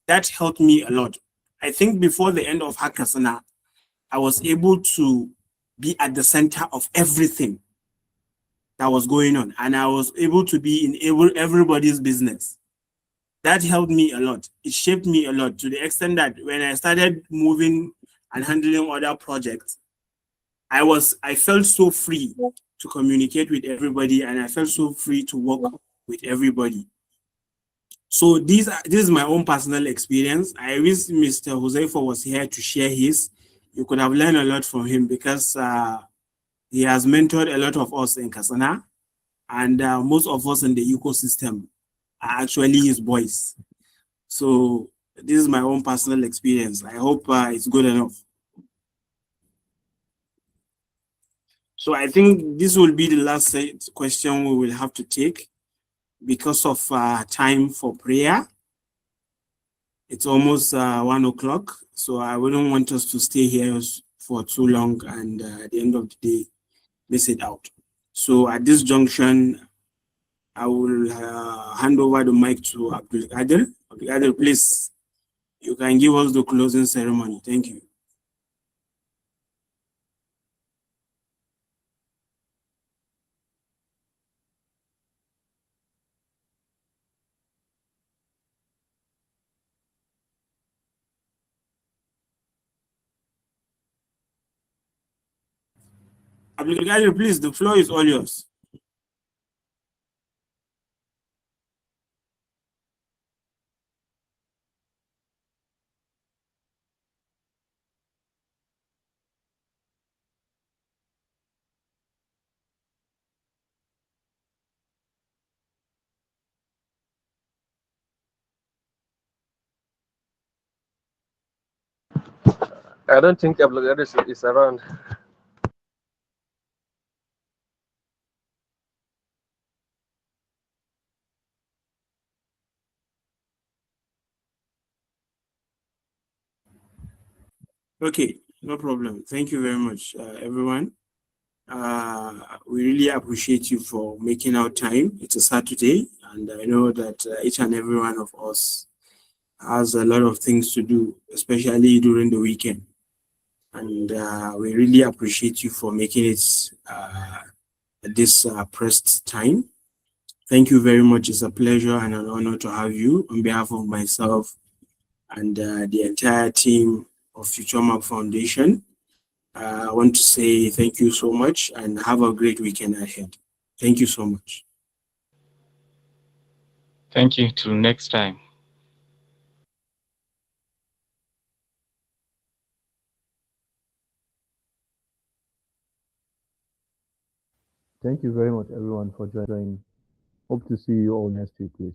That helped me a lot. I think before the end of Hakasana, I was able to be at the center of everything that was going on, and I was able to be in everybody's business. That helped me a lot. It shaped me a lot to the extent that when I started moving and handling other projects, I felt so free to communicate with everybody, and I felt so free to work with everybody. So this is my own personal experience. I wish Mr. Huzaifa was here to share his. You could have learned a lot from him because he has mentored a lot of us in Kasana, and most of us in the ecosystem are actually his boys. So this is my own personal experience. I hope it's good enough. So I think this will be the last question we will have to take because of time for prayer. It's almost 1 o'clock, so I wouldn't want us to stay here for too long and at the end of the day, miss it out. So at this junction, I will hand over the mic to Abdul Qadir. Abdul Qadir, please, you can give us the closing ceremony. Thank you. Abdul Qadir, please, the floor is all yours. I don't think Abdul is around. Okay, no problem. Thank you very much, everyone. We really appreciate you for making out time. It's a Saturday, and I know that each and every one of us has a lot of things to do, especially during the weekend. And we really appreciate you for making it at this pressed time. Thank you very much. It's a pleasure and an honor to have you on behalf of myself and the entire team of Future Map Foundation. I want to say thank you so much and have a great weekend ahead. Thank you so much. Thank you. Till next time. Thank you very much, everyone, for joining. Hope to see you all next week, please.